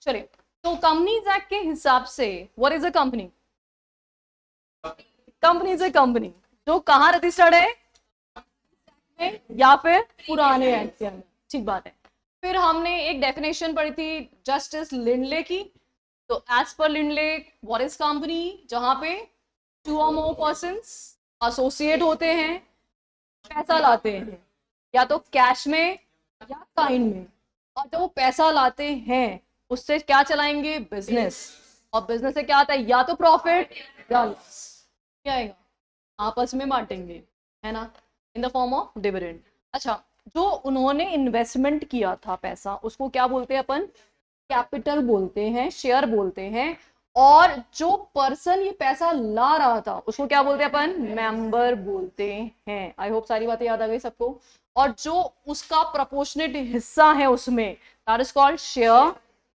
चलिए, तो companies act के हिसाब से what is a company? Company is a company जो कहाँ रजिस्टर्ड है, या फिर पुराने एक्ट के अंदर। ठीक बात है। फिर हमने एक डेफिनेशन पढ़ी थी जस्टिस लिंडले की। तो as per Lindley what is company? जहां पे 2 or more persons एसोसिएट होते हैं, पैसा लाते हैं, या तो कैश में या काइंड में, और जो पैसा लाते हैं उससे क्या चलाएंगे? बिजनेस। और बिजनेस से क्या आता है? या तो प्रॉफिट या लॉस। क्या आएगा? आपस में बांटेंगे, है ना, in the form of dividend. अच्छा, जो उन्होंने इन्वेस्टमेंट किया था पैसा, उसको क्या बोलते हैं अपन? कैपिटल बोलते हैं, शेयर बोलते हैं। और जो पर्सन ये पैसा ला रहा था उसको क्या बोलते हैं अपन? मेंबर बोलते हैं। आई होप सारी बातें याद आ गई सबको। और जो उसका प्रोपोर्शनेट हिस्सा है उसमें, that is called share,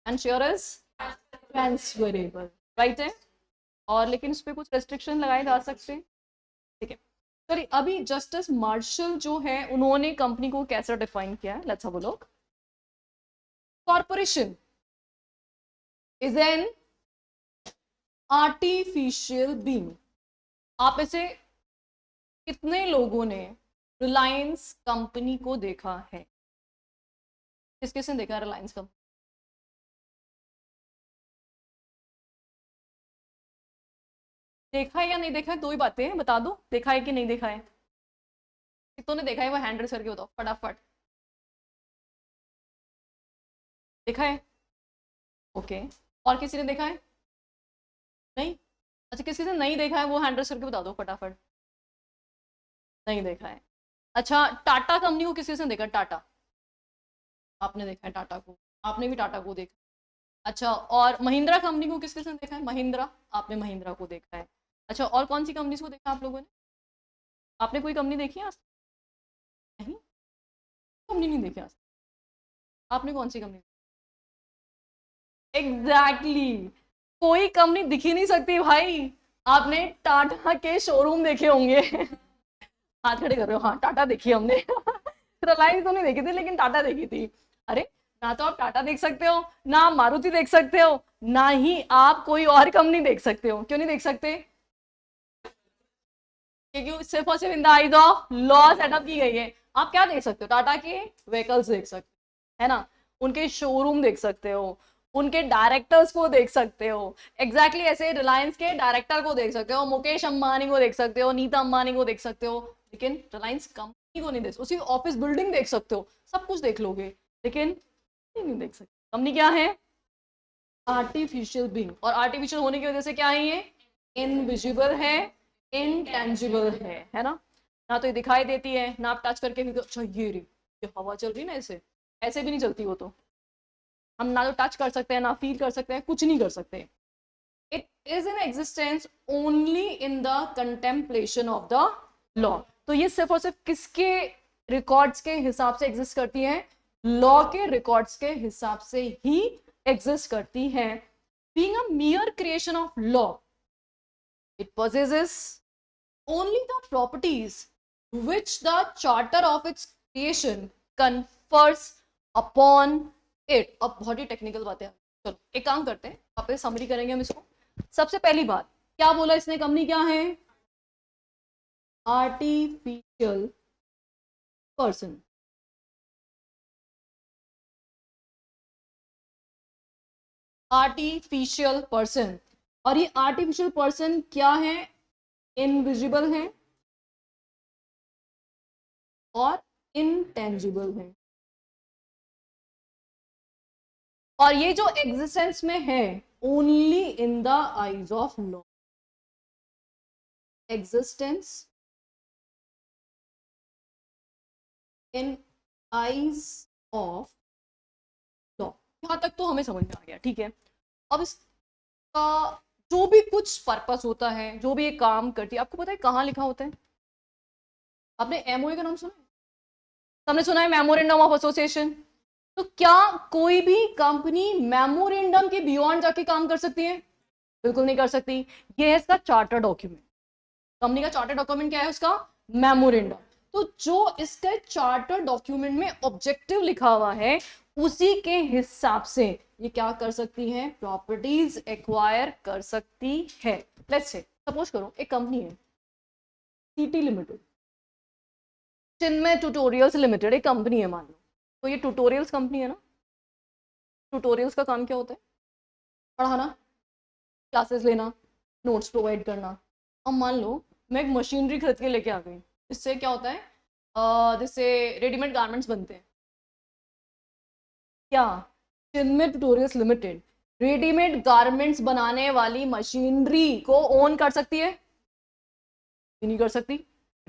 and share is transferable, right है। और लेकिन उस पर कुछ रेस्ट्रिक्शन लगाए जा सकते हैं। ठीक है, चलिए अभी जस्टिस मार्शल जो है उन्होंने कंपनी को कैसे डिफाइन किया है, let's have a look. Corporation is an artificial being. आप ऐसे कितने लोगों ने रिलायंस कंपनी को देखा है? किस किसने देखा रिलायंस कंपनी? देखा है या नहीं देखा है? दो ही बातें हैं, बता दो, देखा है कि नहीं देखा है। कितनों ने देखा है? वो हैंड रेस करके बताओ फटाफट। देखा है? ओके। और किसी ने देखा है? नहीं? अच्छा, किसी ने नहीं देखा है वो हैंड रेस करके बता दो फटाफट। नहीं देखा है। अच्छा, टाटा कंपनी को किसी ने देखा? टाटा आपने देखा है? टाटा को आपने भी टाटा को देखा। अच्छा, और महिंद्रा कंपनी को किस किसने देखा है? महिंद्रा, आपने महिंद्रा को देखा है। अच्छा, और कौन सी कंपनी को देखा आप लोगों ने? आपने कोई कंपनी देखी है आज? नहीं, कंपनी नहीं देखी आज। आपने कौन सी कंपनी? Exactly exactly. कोई कंपनी दिख ही नहीं सकती भाई। आपने टाटा के शोरूम देखे होंगे। हाथ खड़े कर रहे हो? हाँ, टाटा देखी हमने। रिलायंस तो नहीं देखी थी, लेकिन टाटा देखी थी। अरे, ना तो आप टाटा देख सकते हो, ना आप मारुति देख सकते हो, ना ही आप कोई और कंपनी देख सकते हो। क्यों नहीं देख सकते? क्योंकि सिर्फ और सिर्फ in the eyes of law setup की गई है। आप क्या देख सकते हो? टाटा के व्हीकल्स देख सकते हो, है ना, उनके शोरूम देख सकते हो, उनके डायरेक्टर्स को देख सकते हो। एग्जैक्टली exactly ऐसे रिलायंस के डायरेक्टर को देख सकते हो, मुकेश अंबानी को देख सकते हो, नीता अंबानी को देख सकते हो, लेकिन रिलायंस कंपनी को नहीं देख सकते। उसकी ऑफिस बिल्डिंग देख सकते हो, सब कुछ देख लोगे, लेकिन नहीं देख सकते। कंपनी क्या है? Artificial being. और आर्टिफिशियल होने की वजह से क्या है? ये इनविजिबल है, इनटेंजिबल है ना। ना तो ये दिखाई देती है, ना आप टच करके भी, अच्छा ये रही, ये हवा चल रही ना, ऐसे ऐसे भी नहीं चलती वो तो। हम ना तो टच कर सकते हैं, ना फील कर सकते हैं, कुछ नहीं कर सकते। It is in existence only in the contemplation of the law. तो ये सिर्फ और सिर्फ किसके रिकॉर्ड्स के हिसाब से एग्जिस्ट करती है? लॉ के रिकॉर्ड्स के हिसाब से ही एग्जिस्ट करती है। Being a mere creation of law, it possesses only the properties which the charter of its creation confers upon it। अब बहुत ही टेक्निकल बातें हैं, चलो एक काम करते हैं, आप समरी करेंगे हम इसको। सबसे पहली बात क्या बोला इसने? कंपनी क्या है? Artificial person. Artificial person. और ये आर्टिफिशियल पर्सन क्या है? इनविजिबल है और इनटेंजिबल है। और ये जो एग्जिस्टेंस में है only in the eyes of law. Existence in eyes of law. यहां तक तो हमें समझ में आ गया, ठीक है। अब इसका जो भी कुछ पर्पस होता है, जो भी ये काम करती है, आपको पता है कहाँ लिखा होता है? आपने एमओए का नाम सुना है? सबने सुना है मेमोरेंडम ऑफ एसोसिएशन। तो क्या कोई भी कंपनी मेमोरेंडम के बियॉन्ड जाके काम कर सकती है? बिल्कुल नहीं कर सकती। ये है इसका चार्टर डॉक्यूमेंट। कंपनी का चार्टर डॉक्यूमेंट क्या है? उसका मेमोरेंडम। तो जो इसके चार्टर डॉक्यूमेंट में ऑब्जेक्टिव लिखा हुआ है, उसी के हिसाब से ये क्या कर सकती हैं, प्रॉपर्टीज एक्वायर कर सकती है। लेट्स से सपोज करो एक कंपनी है सीटी लिमिटेड, चिन्मय ट्यूटोरियल्स लिमिटेड एक कंपनी है मान लो, तो ये ट्यूटोरियल्स कंपनी है ना। ट्यूटोरियल्स का काम क्या होता है, पढ़ाना, क्लासेस लेना, नोट्स प्रोवाइड करना। अब मान लो मैं एक मशीनरी खरीद के लेके आ गई, इससे क्या होता है, जिससे रेडीमेड गारमेंट्स बनते हैं। क्या चिन्मय ट्यूटोरियल्स लिमिटेड रेडीमेड गारमेंट्स बनाने वाली मशीनरी को ओन कर सकती है? नहीं कर सकती।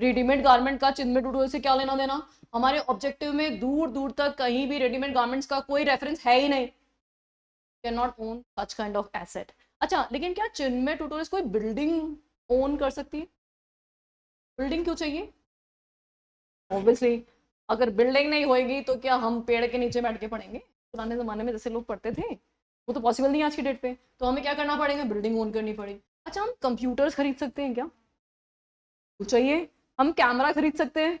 रेडीमेड गारमेंट का चिन्मय ट्यूटोरियल से क्या लेना देना? हमारे ऑब्जेक्टिव में दूर दूर तक कहीं भी रेडीमेड गारमेंट्स का कोई रेफरेंस है ही नहीं। Can not own such kind of asset. अच्छा, लेकिन क्या चिन्मय ट्यूटोरियल्स कोई बिल्डिंग ओन कर सकती है? बिल्डिंग क्यों चाहिए? ऑब्वियसली अगर बिल्डिंग नहीं होएगी तो क्या हम पेड़ के नीचे बैठ के पढ़ेंगे? पुराने जमाने में जैसे लोग पढ़ते थे वो तो पॉसिबल नहीं आज की डेट पे, तो हमें क्या करना पड़ेगा, बिल्डिंग ओन करनी पड़ेगी। अच्छा, हम कंप्यूटर्स खरीद सकते हैं क्या? तो चाहिए। हम कैमरा खरीद सकते हैं,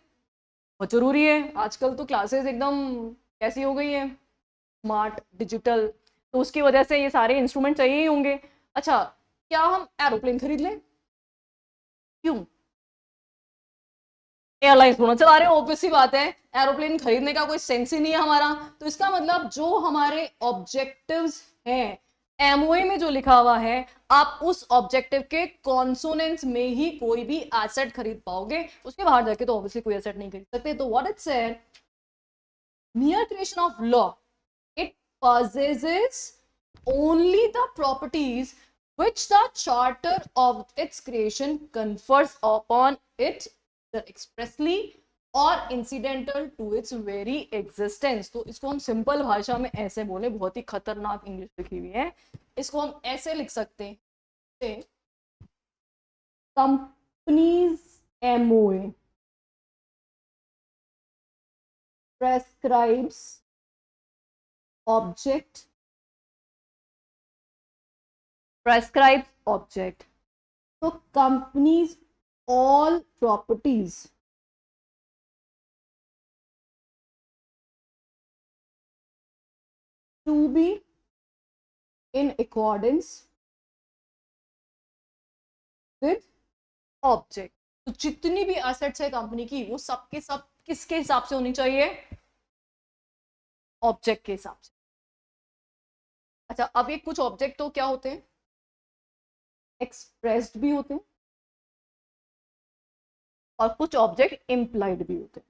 बहुत जरूरी है। आजकल तो क्लासेस एकदम कैसी हो गई है, स्मार्ट डिजिटल, तो उसकी वजह से ये सारे इंस्ट्रूमेंट चाहिए ही होंगे। अच्छा, क्या हम एरोप्लेन खरीद लें? क्यों? एयरलाइंस थोड़ा चला रहे हैं, ऑब्वियस सी बात है, एरोप्लेन खरीदने का कोई सेंस ही नहीं है हमारा। तो इसका मतलब जो हमारे ऑब्जेक्टिव्स हैं, एमओए में जो लिखा हुआ है, आप उस ऑब्जेक्टिव के कॉन्सोनेंस में ही कोई भी एसेट खरीद पाओगे, उसके बाहर जाके तो ऑब्वियसली कोई एसेट नहीं खरीद सकते। तो what it said, mere creation of law, it possesses only the properties which the charter of its creation confers upon it, either expressly और incidental to its very existence। तो इसको हम सिंपल भाषा में ऐसे बोले, बहुत ही खतरनाक इंग्लिश लिखी हुई है, इसको हम ऐसे लिख सकते हैं, companies MOA prescribes object, prescribes object, so companies all properties to be in accordance with object। तो जितनी भी एसेट्स है कंपनी की वो सब के सब किसके हिसाब से होनी चाहिए? ऑब्जेक्ट के हिसाब से। अच्छा, अब ये कुछ ऑब्जेक्ट तो क्या होते हैं, एक्सप्रेस्ड भी होते हैं, और कुछ ऑब्जेक्ट इंप्लाइड भी होते हैं।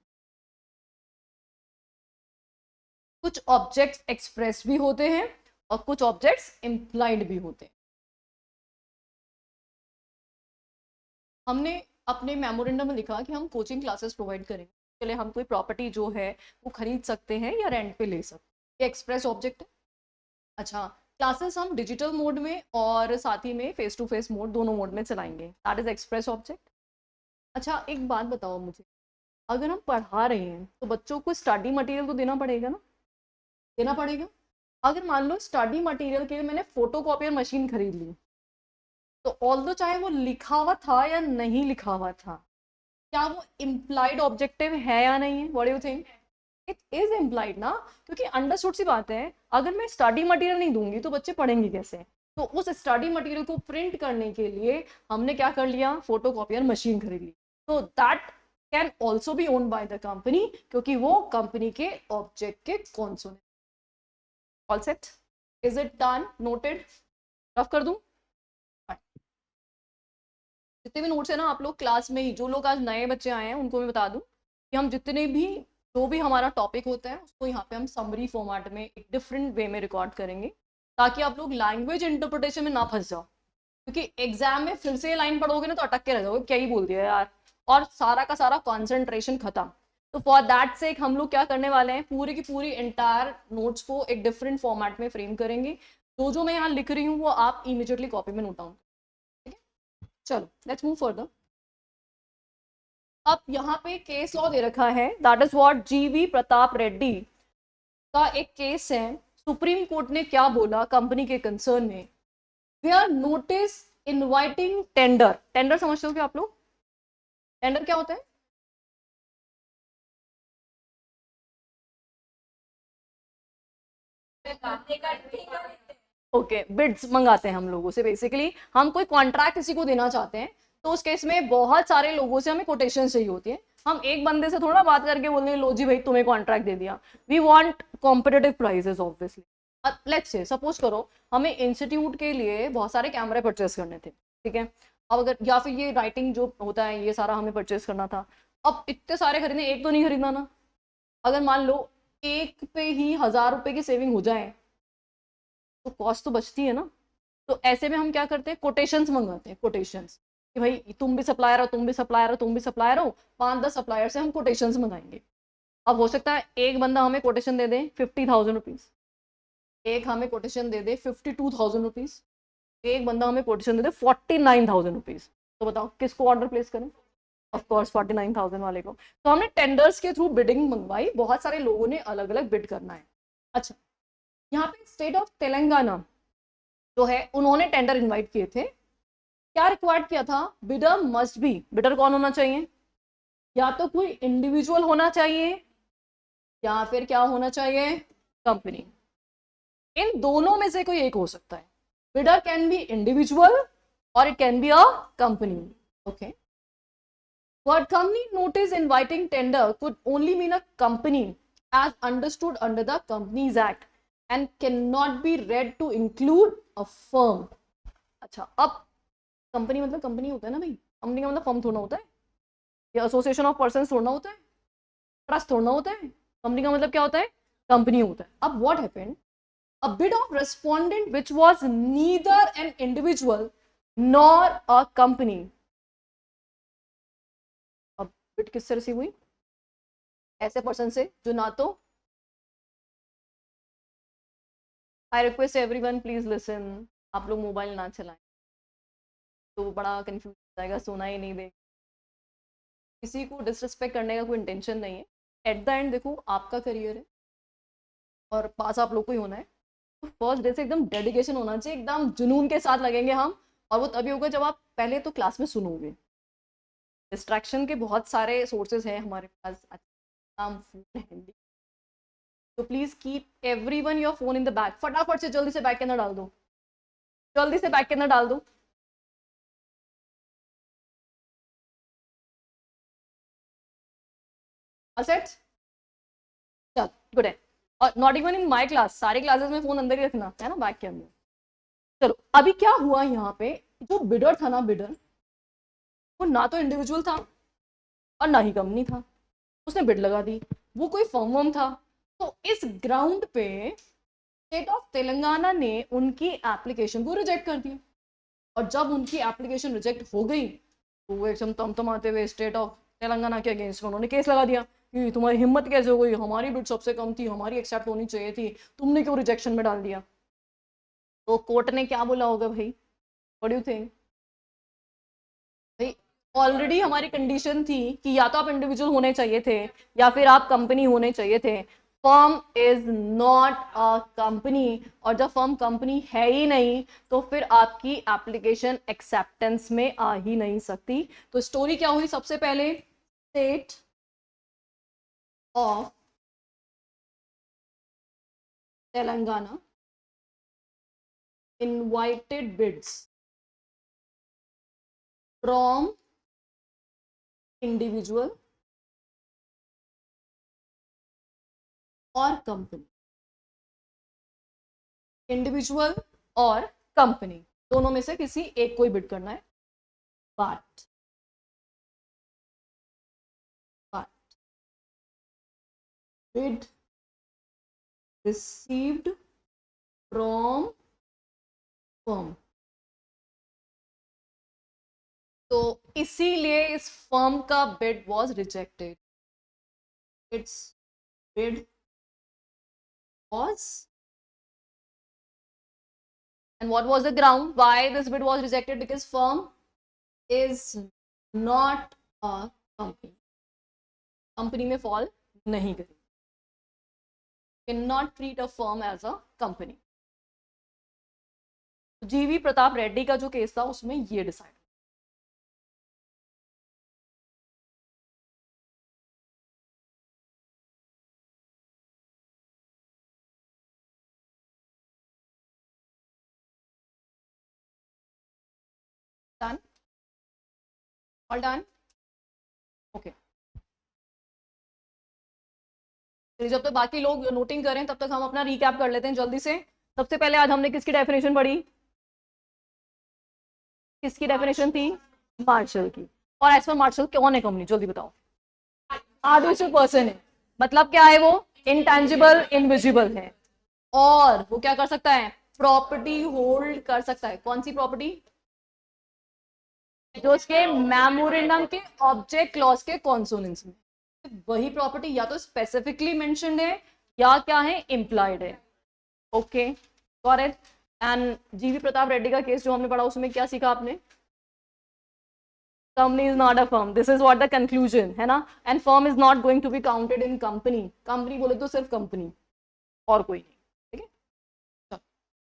कुछ ऑब्जेक्ट्स एक्सप्रेस भी होते हैं और कुछ ऑब्जेक्ट्स इंप्लाइड भी होते हैं। हमने अपने मेमोरेंडम में लिखा कि हम कोचिंग क्लासेस प्रोवाइड करेंगे, इसके लिए हम कोई प्रॉपर्टी जो है वो खरीद सकते हैं या रेंट पे ले सकते हैं, ये एक्सप्रेस ऑब्जेक्ट है। अच्छा, क्लासेस हम डिजिटल मोड में और साथ ही में फेस टू फेस मोड, दोनों मोड में चलाएंगे, दैट इज एक्सप्रेस ऑब्जेक्ट। अच्छा, एक बात बताओ मुझे, अगर हम पढ़ा रहे हैं तो बच्चों को स्टडी मटेरियल तो देना पड़ेगा ना, देना पड़ेगा। अगर मान लो स्टडी मटेरियल के लिए मैंने फोटोकॉपियर मशीन खरीद ली, तो ऑल्दो चाहे वो लिखा हुआ था या नहीं लिखा हुआ था, क्या वो इम्प्लाइड ऑब्जेक्टिव है या नहीं है? What do you think? It is implied ना, क्योंकि अंडरस्टूड सी बात है, अगर मैं स्टडी मटेरियल नहीं दूंगी तो बच्चे पढ़ेंगे कैसे? तो उस स्टडी मटेरियल को प्रिंट करने के लिए हमने क्या कर लिया, फोटोकॉपियर मशीन खरीद ली। तो that can also be owned by the company, क्योंकि वो कंपनी के ऑब्जेक्ट के consonant. All set? Is it done? Noted? Rough कर दूं? जितने भी नोट्स है ना, आप लोग क्लास में ही, जो लोग आज नए बच्चे आए हैं उनको मैं बता दूं कि हम जितने भी, जो भी हमारा टॉपिक होता है उसको यहाँ पे हम समरी फॉर्मेट में एक डिफरेंट वे में रिकॉर्ड करेंगे, ताकि आप लोग लैंग्वेज इंटरप्रिटेशन में ना फंस जाओ। क्योंकि एग्जाम में फिर से ये लाइन पढ़ोगे ना तो अटक के रह जाओगे, क्या ही बोल दिया यार, और सारा का सारा कॉन्सेंट्रेशन खत्म। तो फॉर दैट से हम लोग क्या करने वाले हैं, पूरी की पूरी एंटायर नोट्स को एक डिफरेंट फॉर्मेट में फ्रेम करेंगे। जो मैं यहाँ लिख रही हूँ वो आप इमीडिएटली कॉपी में नोट डाउन। चलो लेट्स मूव फर्दर। अब यहाँ पे केस लॉ दे रखा है, दैट इज व्हाट, जीवी प्रताप रेड्डी का एक केस है। सुप्रीम कोर्ट ने क्या बोला कंपनी के कंसर्न में, where notice inviting tender, tender समझते हो क्या आप लोग? टेंडर क्या होता है? ओके, बिड्स मंगाते हैं हम लोगों से। बेसिकली हम कोई कॉन्ट्रैक्ट किसी को देना चाहते हैं, तो उस केस में बहुत सारे लोगों से हमें कोटेशन चाहिए होती है। हम एक बंदे से थोड़ा बात करके बोल दें लो जी भाई तुम्हें कॉन्ट्रैक्ट दे दिया। We want competitive prices obviously. Let's say suppose करो हमें इंस्टीट्यूट के लिए बहुत सारे कैमरे परचेस करने थे, ठीक है। अब अगर या फिर ये राइटिंग जो होता है ये सारा हमें परचेस करना था। अब इतने सारे खरीदने, एक तो नहीं खरीदना ना। अगर मान लो एक पे ही 1000 रुपए की सेविंग हो जाए तो कॉस्ट तो बचती है ना। तो ऐसे में हम क्या करते हैं, कोटेशंस मंगाते हैं, कोटेशंस कि भाई तुम भी सप्लायर हो, तुम भी सप्लायर हो, तुम भी सप्लायर हो, 5-10 सप्लायर से हम कोटेशंस मंगाएंगे। अब हो सकता है एक बंदा हमें कोटेशन दे दे 50,000 रुपीज, एक हमें कोटेशन दे दे 52,000 रुपीज, एक बंदा हमें कोटेशन दे दे 49,000 रुपीज। तो बताओ किसको ऑर्डर प्लेस करें? ऑफ कोर्स 49,000 वाले को। तो हमने टेंडर्स के थ्रू बिडिंग मंगवाई, बहुत सारे लोगों ने अलग अलग बिड करना है। अच्छा, यहाँ पे स्टेट ऑफ तेलंगाना जो है उन्होंने टेंडर इनवाइट किए थे। क्या रिक्वायर्ड किया था? बिडर मस्ट बी, बिडर कौन होना चाहिए? या तो कोई इंडिविजुअल होना चाहिए या फिर क्या होना चाहिए, कंपनी। इन दोनों में से कोई एक हो सकता है। बिडर कैन बी इंडिविजुअल और it can be a company. Okay, word company notice inviting tender could only mean a company as understood under the Companies Act and cannot be read to include a firm। अच्छा, अब company मतलब company होता है ना भाई, company का मतलब firm थोड़ा होता है, या एसोसिएशन ऑफ पर्सन थोड़ा होता है, ट्रस्ट थोड़ा होता है। कंपनी का मतलब क्या होता है, कंपनी होता है। अब what happened, a bid of respondent which was neither an individual nor a company। अब बिड किससे रिसीव हुई? ऐसे पर्सन से जो ना तो, I request everyone please listen, आप लोग मोबाइल ना चलाएं तो बड़ा कंफ्यूज हो जाएगा, सोना ही नहीं दे। किसी को डिसरिस्पेक्ट करने का कोई इंटेंशन नहीं है। एट द एंड देखो आपका करियर है और पास आप लोग को ही होना है। तो फर्स्ट डे से एकदम डेडिकेशन होना चाहिए, एकदम जुनून के साथ लगेंगे हम। और वो तभी होगा जब आप पहले तो क्लास में सुनोगे। डिस्ट्रैक्शन के बहुत सारे सोर्सेज हैं हमारे पास, काम फोन हिंदी। तो please keep everyone your phone in the bag, फटाफट से जल्दी से बैग के अंदर डाल दो, जल्दी से बैग के अंदर डाल दो। सेट, चल गुड है। और not even in my class, सारे क्लासेस में फोन अंदर ही रखना है ना, बैग के अंदर। चलो अभी क्या हुआ यहाँ पे, जो बिडर था ना, बिडर वो ना तो इंडिविजुअल था और ना ही कंपनी था। उसने बिड लगा दी, वो कोई फर्म वर्म था। तो इस ग्राउंड पे स्टेट ऑफ तेलंगाना ने उनकी एप्लीकेशन को रिजेक्ट कर दिया। और जब उनकी एप्लीकेशन रिजेक्ट हो गई तो वो एकदम तमतमाते हुए स्टेट ऑफ तेलंगाना के अगेंस्ट में उन्होंने केस लगा दिया कि तुम्हारी हिम्मत कैसे हो गई, हमारी बिड सबसे कम थी, हमारी एक्सेप्ट होनी चाहिए थी, तुमने क्यों रिजेक्शन में डाल दिया। तो कोर्ट ने क्या बोला होगा भाई, व्हाट डू यू थिंक? भाई ऑलरेडी हमारी कंडीशन थी कि या तो आप इंडिविजुअल होने चाहिए थे या फिर आप कंपनी होने चाहिए थे। Firm is not a company, और जब फर्म कंपनी है ही नहीं तो फिर आपकी एप्लीकेशन एक्सेप्टेंस में आ ही नहीं सकती। तो स्टोरी क्या हुई, सबसे पहले state of Telangana invited bids from individual और कंपनी, इंडिविजुअल और कंपनी दोनों में से किसी एक को ही बिड करना है। But but bid received from firm, तो इसीलिए इस फर्म का bid was rejected. It's bid was, and what was the ground why this bid was rejected? Because firm is not a company, company में fall नहीं करेगी, can not treat a firm as a company. G V Pratap Reddy का जो case था उसमें ये decide all done? Okay, जब तक बाकी लोग नोटिंग करें तब तक हम अपना रिकैप कर लेते हैं जल्दी से। सबसे पहले आज हमने किसकी डेफिनेशन पढ़ी? किसकी डेफिनेशन थी? मार्शल की। और एज पर मार्शल कौन है कंपनी, जल्दी बताओ। आर्टिफिशियल पर्सन है, मतलब क्या है वो? इंटेंजिबल, इनविजिबल है। और वो क्या कर सकता है? प्रॉपर्टी होल्ड कर सकता है। कौन सी प्रॉपर्टी? जो उसके मेमोरेंडम के ऑब्जेक्ट क्लॉज के कॉन्सोनेंस में, वही प्रॉपर्टी या तो स्पेसिफिकली मेंशन्ड है या क्या है, इम्प्लाइड है। Okay, got it. एंड जीवी प्रताप रेड्डी का केस जो हमने पढ़ा उसमें क्या सीखा आपने? Company is not a firm, this is what the conclusion है ना। And firm is not going to be counted in company. Company बोले तो सिर्फ कंपनी और कोई नहीं। ठीक है,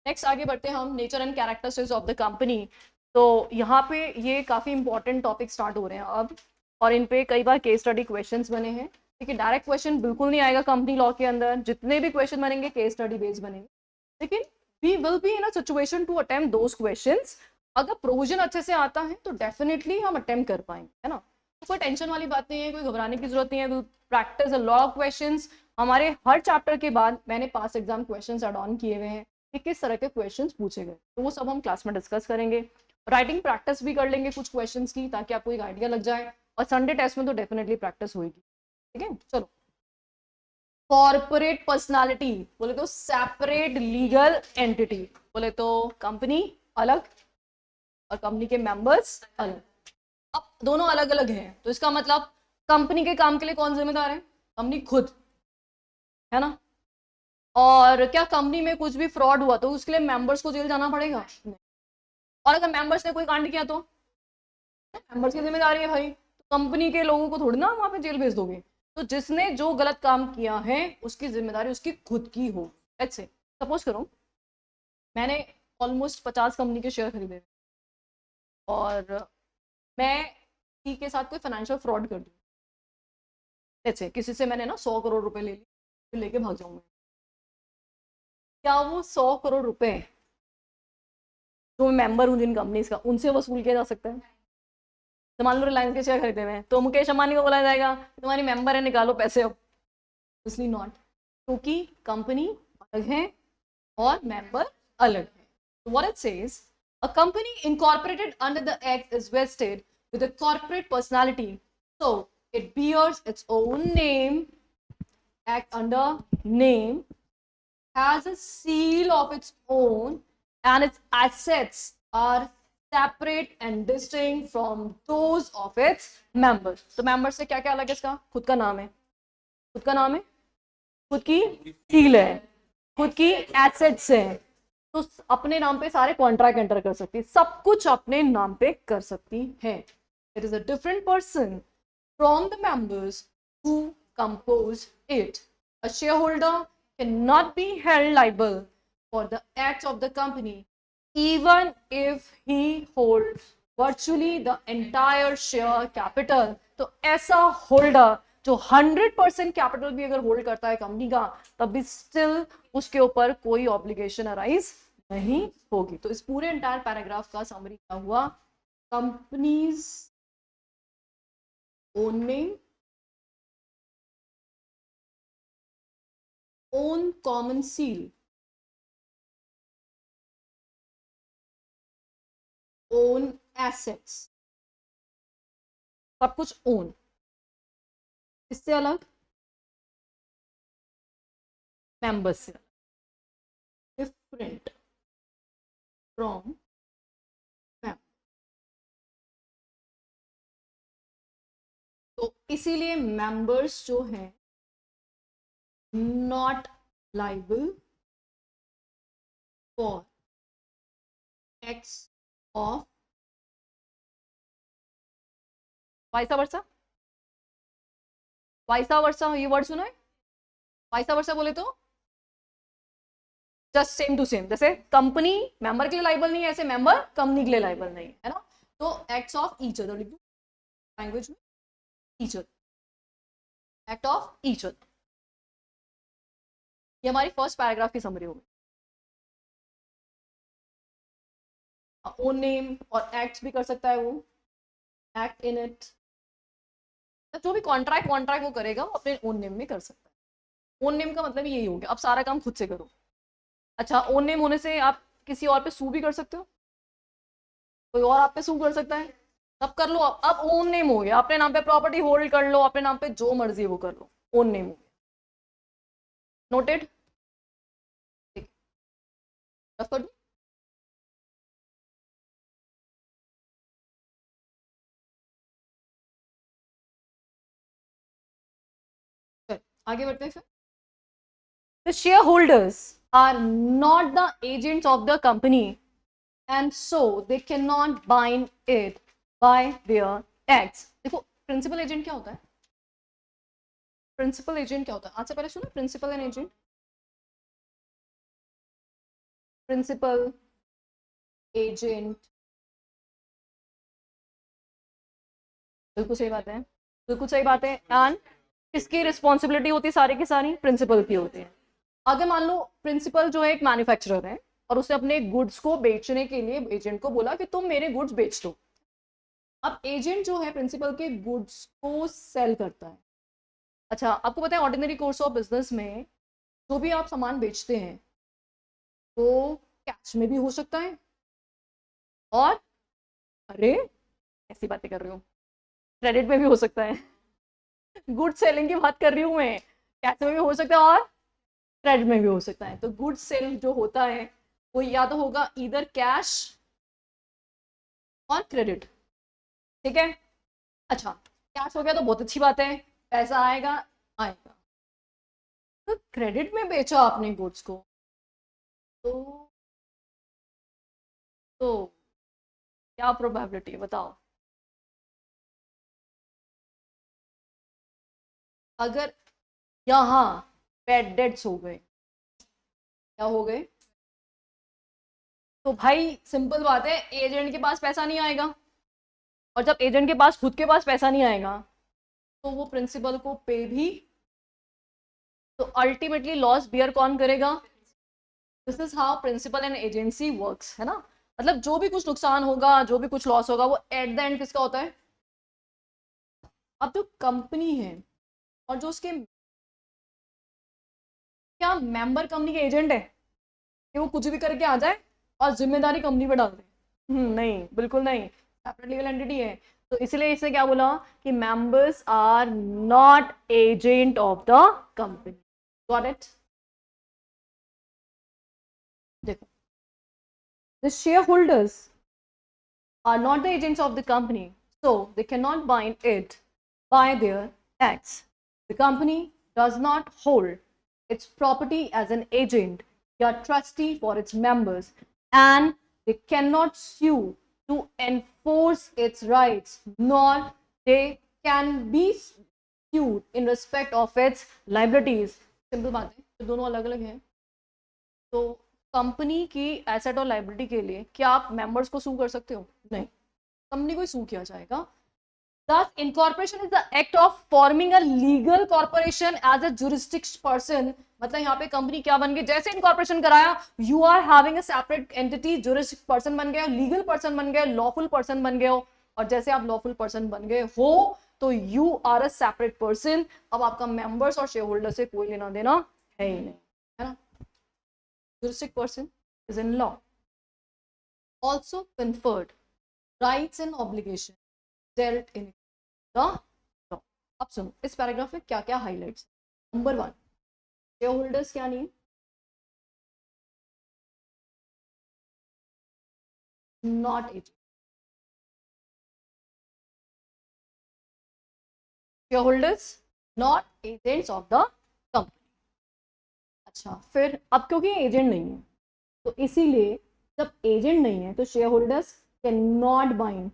नेक्स्ट आगे बढ़ते हैं हम, nature and characteristics of the company. तो यहाँ पे ये काफी इंपॉर्टेंट टॉपिक स्टार्ट हो रहे हैं अब, और इन पे कई बार केस स्टडी क्वेश्चंस बने हैं। ठीक है, डायरेक्ट क्वेश्चन बिल्कुल नहीं आएगा कंपनी लॉ के अंदर, जितने भी क्वेश्चन बनेंगे केस स्टडी बेस्ड बनेंगे। लेकिन we will be in a situation to attempt those questions. अगर प्रोविजन अच्छे से आता है तो डेफिनेटली हम अटेम्प्ट कर पाएंगे, है ना। तो कोई टेंशन वाली बात नहीं है, कोई घबराने की जरूरत नहीं है। Practice a lot of questions. हमारे हर चैप्टर के बाद मैंने पास एग्जाम क्वेश्चंस ऐड ऑन किए हुए हैं कि किस तरह के क्वेश्चंस पूछे गए, तो वो सब हम क्लास में डिस्कस करेंगे। राइटिंग प्रैक्टिस भी कर लेंगे कुछ क्वेश्चंस की, ताकि आपको एक आइडिया लग जाए। और संडे टेस्ट में तो डेफिनेटली प्रैक्टिस होगी। ठीक है, चलो। कॉर्पोरेट पर्सनालिटी बोले तो सेपरेट लीगल एंटिटी, बोले तो कंपनी अलग और कंपनी के मेंबर्स अलग। अब दोनों अलग अलग हैं, तो इसका मतलब कंपनी के काम के लिए कौन जिम्मेदार है? कंपनी खुद, है ना। और क्या कंपनी में कुछ भी फ्रॉड हुआ तो उसके लिए मेंबर्स को जेल जाना पड़ेगा? नहीं। और अगर मेंबर्स ने कोई कांड किया तो मेंबर्स की जिम्मेदारी है भाई, तो कंपनी के लोगों को थोड़ी ना वहां पे जेल भेज दोगे। तो जिसने जो गलत काम किया है उसकी जिम्मेदारी उसकी खुद की हो। ऐसे सपोज करो मैंने ऑलमोस्ट 50 कंपनी के शेयर खरीदे और मैं किसी के साथ कोई फाइनेंशियल फ्रॉड कर दूँ। ऐसे किसी से मैंने ना 100 करोड़ रुपए ले लिए, फिर लेके भाग जाऊंगा। क्या वो 100 करोड़ रुपए जो मैं मेंबर हूँ जिन कंपनीज का, उनसे वसूल किया जा सकता है? तो मान लो रिलायंस के शेयर खरीदे हुए हैं तो मुकेश अंबानी को बोला जाएगा तुम्हारी मेंबर है, निकालो पैसे अब? इसलिए नॉट, क्योंकि कंपनी अलग है और मेंबर अलग है। What it says, a company incorporated under the act is vested with a corporate personality, so it bears its own name, act under name, has a seal of its own, and its assets are separate and distinct from those of its members. तो members से क्या क्या अलग है? इसका खुद का नाम है, खुद का नाम है, खुद की सील है, खुद की एसेट्स है। तो अपने नाम पे सारे कॉन्ट्रैक्ट एंटर कर सकती है, सब कुछ अपने नाम पे कर सकती है। It is a different person from the members who compose it. A shareholder cannot be held liable for the acts of the company, even if he holds virtually the entire share capital. तो ऐसा holder जो 100% capital भी अगर hold करता है company का, तब भी स्टिल उसके ऊपर कोई ऑब्लिगेशन अराइज नहीं होगी। तो इस पूरे एंटायर पैराग्राफ का समरी क्या हुआ? Companies own name, own common seal, own assets, सब कुछ ओन। इससे अलग मेंबर्स से डिफरेंट फ्रॉम मेंबर। तो इसीलिए मेंबर्स जो हैं not liable for acts of vice versa. Vice versa ये वर्ड सुना है? वाइसा वर्सा बोले तो जस्ट सेम टू सेम, जैसे कंपनी मेंबर के लिए लाइबल नहीं है, ऐसे मेंबर कंपनी के लिए लाइबल नहीं है ना। तो एक्ट्स ऑफ ईच अदर लिख दो लैंग्वेज में, each other, act of each other. ये हमारी फर्स्ट पैराग्राफ की समरी होगी। ओन नेम और एक्ट्स भी कर सकता है वो, एक्ट इन इट, जो भी कॉन्ट्रैक्ट वॉन्ट्रैक्ट वो करेगा वो अपने ओन नेम में कर सकता है। ओन नेम का मतलब यही हो गया, अब सारा काम खुद से करो। अच्छा, ओन नेम होने से आप किसी और पे सू भी कर सकते हो, कोई और आप पे सू कर सकता है, तब कर लो। अब ओन नेम हो गया, अपने नाम पे प्रॉपर्टी होल्ड कर लो, अपने नाम पे जो मर्जी वो कर लो, ओन नेम हो गया। नोटेड? ठीक, रफ कर दूं? चल, आगे बढ़ते हैं फिर। The shareholders are not the agents of the company and so they cannot bind it by their acts। देखो, प्रिंसिपल एजेंट क्या होता है? प्रिंसिपल एजेंट क्या होता है? आज से पहले सुना principal and agent? Principal agent, बिल्कुल सही बात है, बिल्कुल सही बात है। एंड किसकी रिस्पॉन्सिबिलिटी होती है? सारी की सारी प्रिंसिपल की होती है। अगर मान लो प्रिंसिपल जो है एक मैन्युफैक्चरर है और उसने अपने गुड्स को बेचने के लिए एजेंट को बोला कि तुम मेरे गुड्स बेच दो। अब एजेंट जो है प्रिंसिपल के गुड्स को सेल करता है। अच्छा, आपको पता है ऑर्डिनरी कोर्स ऑफ बिजनेस में जो भी आप सामान बेचते हैं वो कैश में भी हो सकता है, और अरे ऐसी बातें कर रही हूँ, क्रेडिट में भी हो सकता है। गुड सेलिंग की बात कर रही हूँ मैं, कैश में भी हो सकता है और क्रेडिट में भी हो सकता है। तो गुड सेल जो होता है वो या तो होगा इधर कैश और क्रेडिट, ठीक है। अच्छा, कैश हो गया तो बहुत अच्छी बात है, पैसा आएगा, आएगा। तो क्रेडिट में बेचा आपने गुड्स को, तो तो क्या प्रोबेबिलिटी है बताओ? अगर यहाँ बैड डेट्स हो गए, क्या हो गए, तो भाई सिंपल बात है, एजेंट के पास पैसा नहीं आएगा, और जब एजेंट के पास खुद के पास पैसा नहीं आएगा तो वो प्रिंसिपल को पे भी, तो अल्टीमेटली लॉस बियर कौन करेगा? This is how principal and agency works, है ना। मतलब जो भी कुछ नुकसान होगा, जो भी कुछ लॉस होगा, वो एट द एंड किसका होता है? अब जो कंपनी है और जो उसके, क्या मेंबर कंपनी के एजेंट है कि वो कुछ भी करके आ जाए और जिम्मेदारी कंपनी पे डाल दे? नहीं, बिल्कुल नहीं, सेपरेट लीगल एंटिटी है। तो इसलिए इसे क्या बोला कि members are not agent of the company. Got it? देखो, the shareholders are not the agents of the company, so they cannot bind it by their acts. The company does not hold its property as an agent or trustee for its members, and they cannot sue to enforce its rights, nor they can be sued in respect of its liabilities। Simple बात है, तो दोनों अलग अलग हैं। तो company की asset और लाइबिलिटी के लिए क्या आप मेंबर्स को सू कर सकते हो? नहीं, कंपनी को सू किया जाएगा। Thus, incorporation is the act of forming a legal corporation as a jurisdiction person। मतलब यहाँ पे कंपनी क्या बन गई, जैसे इनकॉर्पोरेशन कराया, you are having a separate entity, juristic person बन गए, लीगल पर्सन बन गए, लॉफुल पर्सन बन गए हो, और जैसे आप लॉफुल पर्सन बन गए हो तो you are a separate person. अब आपका मेंबर्स और शेयर होल्डर से कोई लेना देना है ही नहीं, है ना। juristic person is in law also conferred rights and obligation dealt in the law। अब सुनो इस पैराग्राफ में क्या क्या हाइलाइट्स। नंबर 1, शेयर होल्डर्स क्या नहीं, not agent. Share holders not agents of the company. अच्छा, फिर अब क्योंकि एजेंट नहीं है तो इसीलिए जब एजेंट नहीं है तो share holders can not bind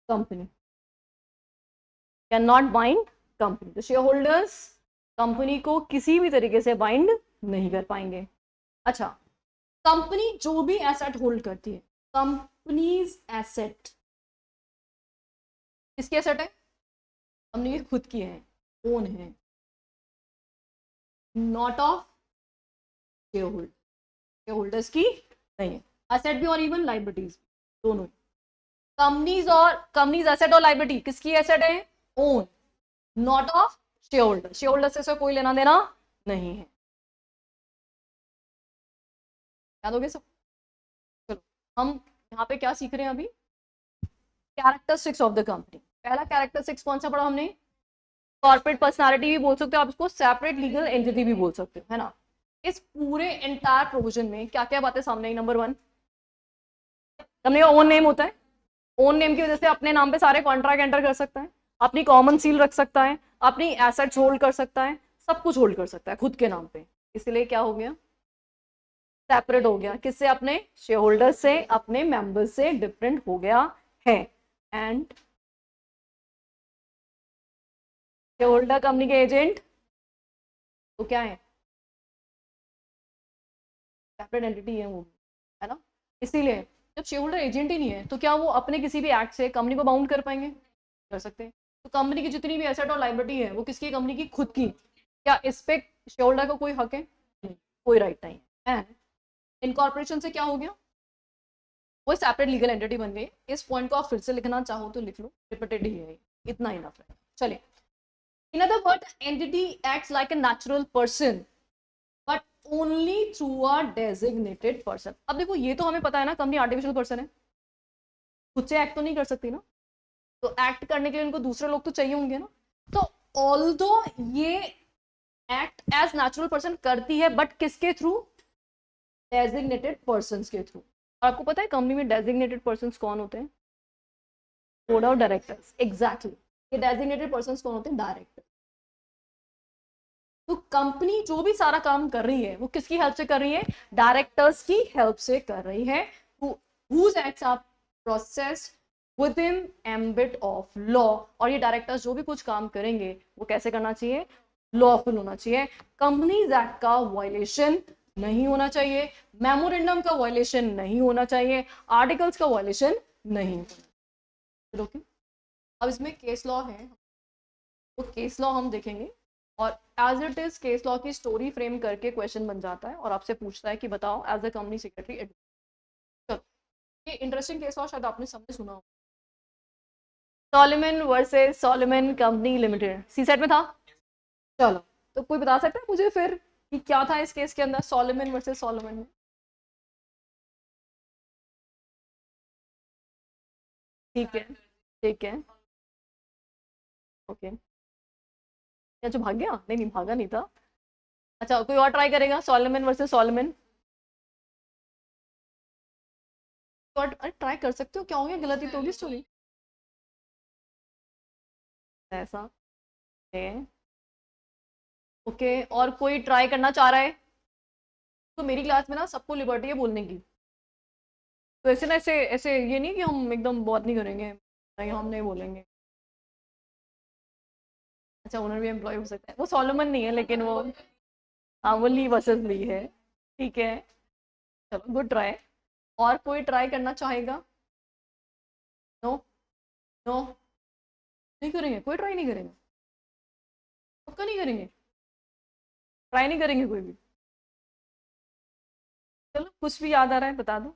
company, can not bind company. तो शेयर होल्डर्स कंपनी को किसी भी तरीके से बाइंड नहीं कर पाएंगे। अच्छा, कंपनी जो भी एसेट होल्ड करती है, कंपनीज एसेट किसकी एसेट है? हमने ये खुद की है, ओन है, not of share holder, share holders की नहीं है। एसेट भी और इवन लाइबिलिटीज। दोनों। कंपनीज एसेट और लाइबिलिटी किसकी एसेट है? Own, not of share holder. Share holder से कोई लेना देना नहीं है। याद हो गया सब? चलो हम यहाँ पे क्या सीख रहे हैं अभी? Characteristics of the company. पहला कैरेक्टरिस्टिक्स कौन सा पढ़ा हमने? कॉर्पोरेट पर्सनालिटी भी बोल सकते हो आप इसको, सेपरेट लीगल एंटिटी भी बोल सकते हो, है ना। इस पूरे एंटायर प्रोविजन में क्या क्या बातें सामने आई? नंबर 1, कंपनी का ओन नेम होता है। ओन नेम की वजह से अपने नाम पे सारे कॉन्ट्रैक्ट एंटर कर सकता है, अपनी कॉमन सील रख सकता है, अपनी एसेट्स होल्ड कर सकता है, सब कुछ होल्ड कर सकता है खुद के नाम पे। इसलिए क्या हो गया? सेपरेट हो गया। किससे? अपने शेयर होल्डर से, अपने मेंबर्स से डिफरेंट हो गया है। एंड शेयर होल्डर कंपनी के एजेंट तो क्या है? सेपरेट एंटिटी है वो, है ना। इसीलिए जब शेयर होल्डर एजेंट ही नहीं है तो क्या वो अपने किसी भी एक्ट से कंपनी को बाउंड कर पाएंगे? कर सकते हैं। तो कंपनी की जितनी भी एसेट और लायबिलिटी है वो किसकी? कंपनी की खुद की। क्या इस पे शेयर होल्डर का कोई हक है? कोई राइट नहीं है। एंड इनकॉर्पोरेशन से क्या हो गया? वो सेपरेट लीगल एंटिटी बन गई। इस पॉइंट को आप फिर से लिखना चाहो तो लिख लो, रिपीटेड ही है, इतना इनफ है। चलिए, in other word entity acts like a natural person but only through a designated person. अब देखो ये तो हमें पता है ना, कंपनी आर्टिफिशियल पर्सन है, खुद से एक्ट तो नहीं कर सकती ना, तो एक्ट करने के लिए उनको दूसरे लोग तो चाहिए होंगे ना। तो ऑल्दो ये एक्ट एज नेचुरल पर्सन करती है बट किसके थ्रू? डेजिग्नेटेड पर्सन के थ्रू। आपको पता है कंपनी में डेजिग्नेटेड पर्सन कौन होते हैं? Board of directors. एग्जैक्टली, ये डेजिग्नेटेड पर्सन कौन होते हैं? डायरेक्टर। तो कंपनी जो भी सारा काम कर रही है वो किसकी हेल्प से कर रही है? डायरेक्टर्स की हेल्प से कर रही है। whose acts are processed within ambit of law। और ये डायरेक्टर्स जो भी कुछ काम करेंगे वो कैसे करना चाहिए? लॉफुल होना चाहिए। कंपनीज एक्ट का वायलेशन नहीं होना चाहिए, मेमोरेंडम का वायलेशन नहीं होना चाहिए, आर्टिकल्स का वायलेशन नहीं होना चाहिए। ओके, अब इसमें केस लॉ है, वो केस लॉ हम देखेंगे। और as it is case law की स्टोरी फ्रेम करके क्वेश्चन बन जाता है और आपसे पूछता है कि बताओ एज अ कंपनी सेक्रेटरी। चलो, ये इंटरेस्टिंग केस लॉ शायद आपने सबने सुना हो। Solomon versus Solomon company limited, C set में था। चलो, तो कोई बता सकता है मुझे फिर कि क्या था इस केस के अंदर, सॉलोमन वर्सेस सॉलोमन में? ठीक है, ठीक है, ओके। क्या जो भाग गया? नहीं नहीं, भागा नहीं था। अच्छा, कोई और ट्राई करेगा? सॉलोमन वर्सेस सॉलोमन, और ट्राई कर सकते हो। क्या हो गया? गलती तो होगी स्टोरी ऐसा है। ओके, और कोई ट्राई करना चाह रहा है? तो मेरी क्लास में ना सबको लिबर्टी है बोलने की, तो ऐसे ना, ऐसे ऐसे ये नहीं कि हम एकदम बहुत नहीं करेंगे, नहीं हम नहीं बोलेंगे। अच्छा, ओनर भी एम्प्लॉय हो सकता है, वो सॉलोमन नहीं है लेकिन वो, हाँ वो ली वर्सेस ली है। ठीक है, चलो गुड ट्राई। और कोई ट्राई करना चाहेगा? नो, नो, नहीं करेंगे, कोई ट्राई नहीं करेंगे, पक्का नहीं करेंगे, ट्राई नहीं करेंगे कोई भी? चलो, कुछ भी याद आ रहा है बता दो।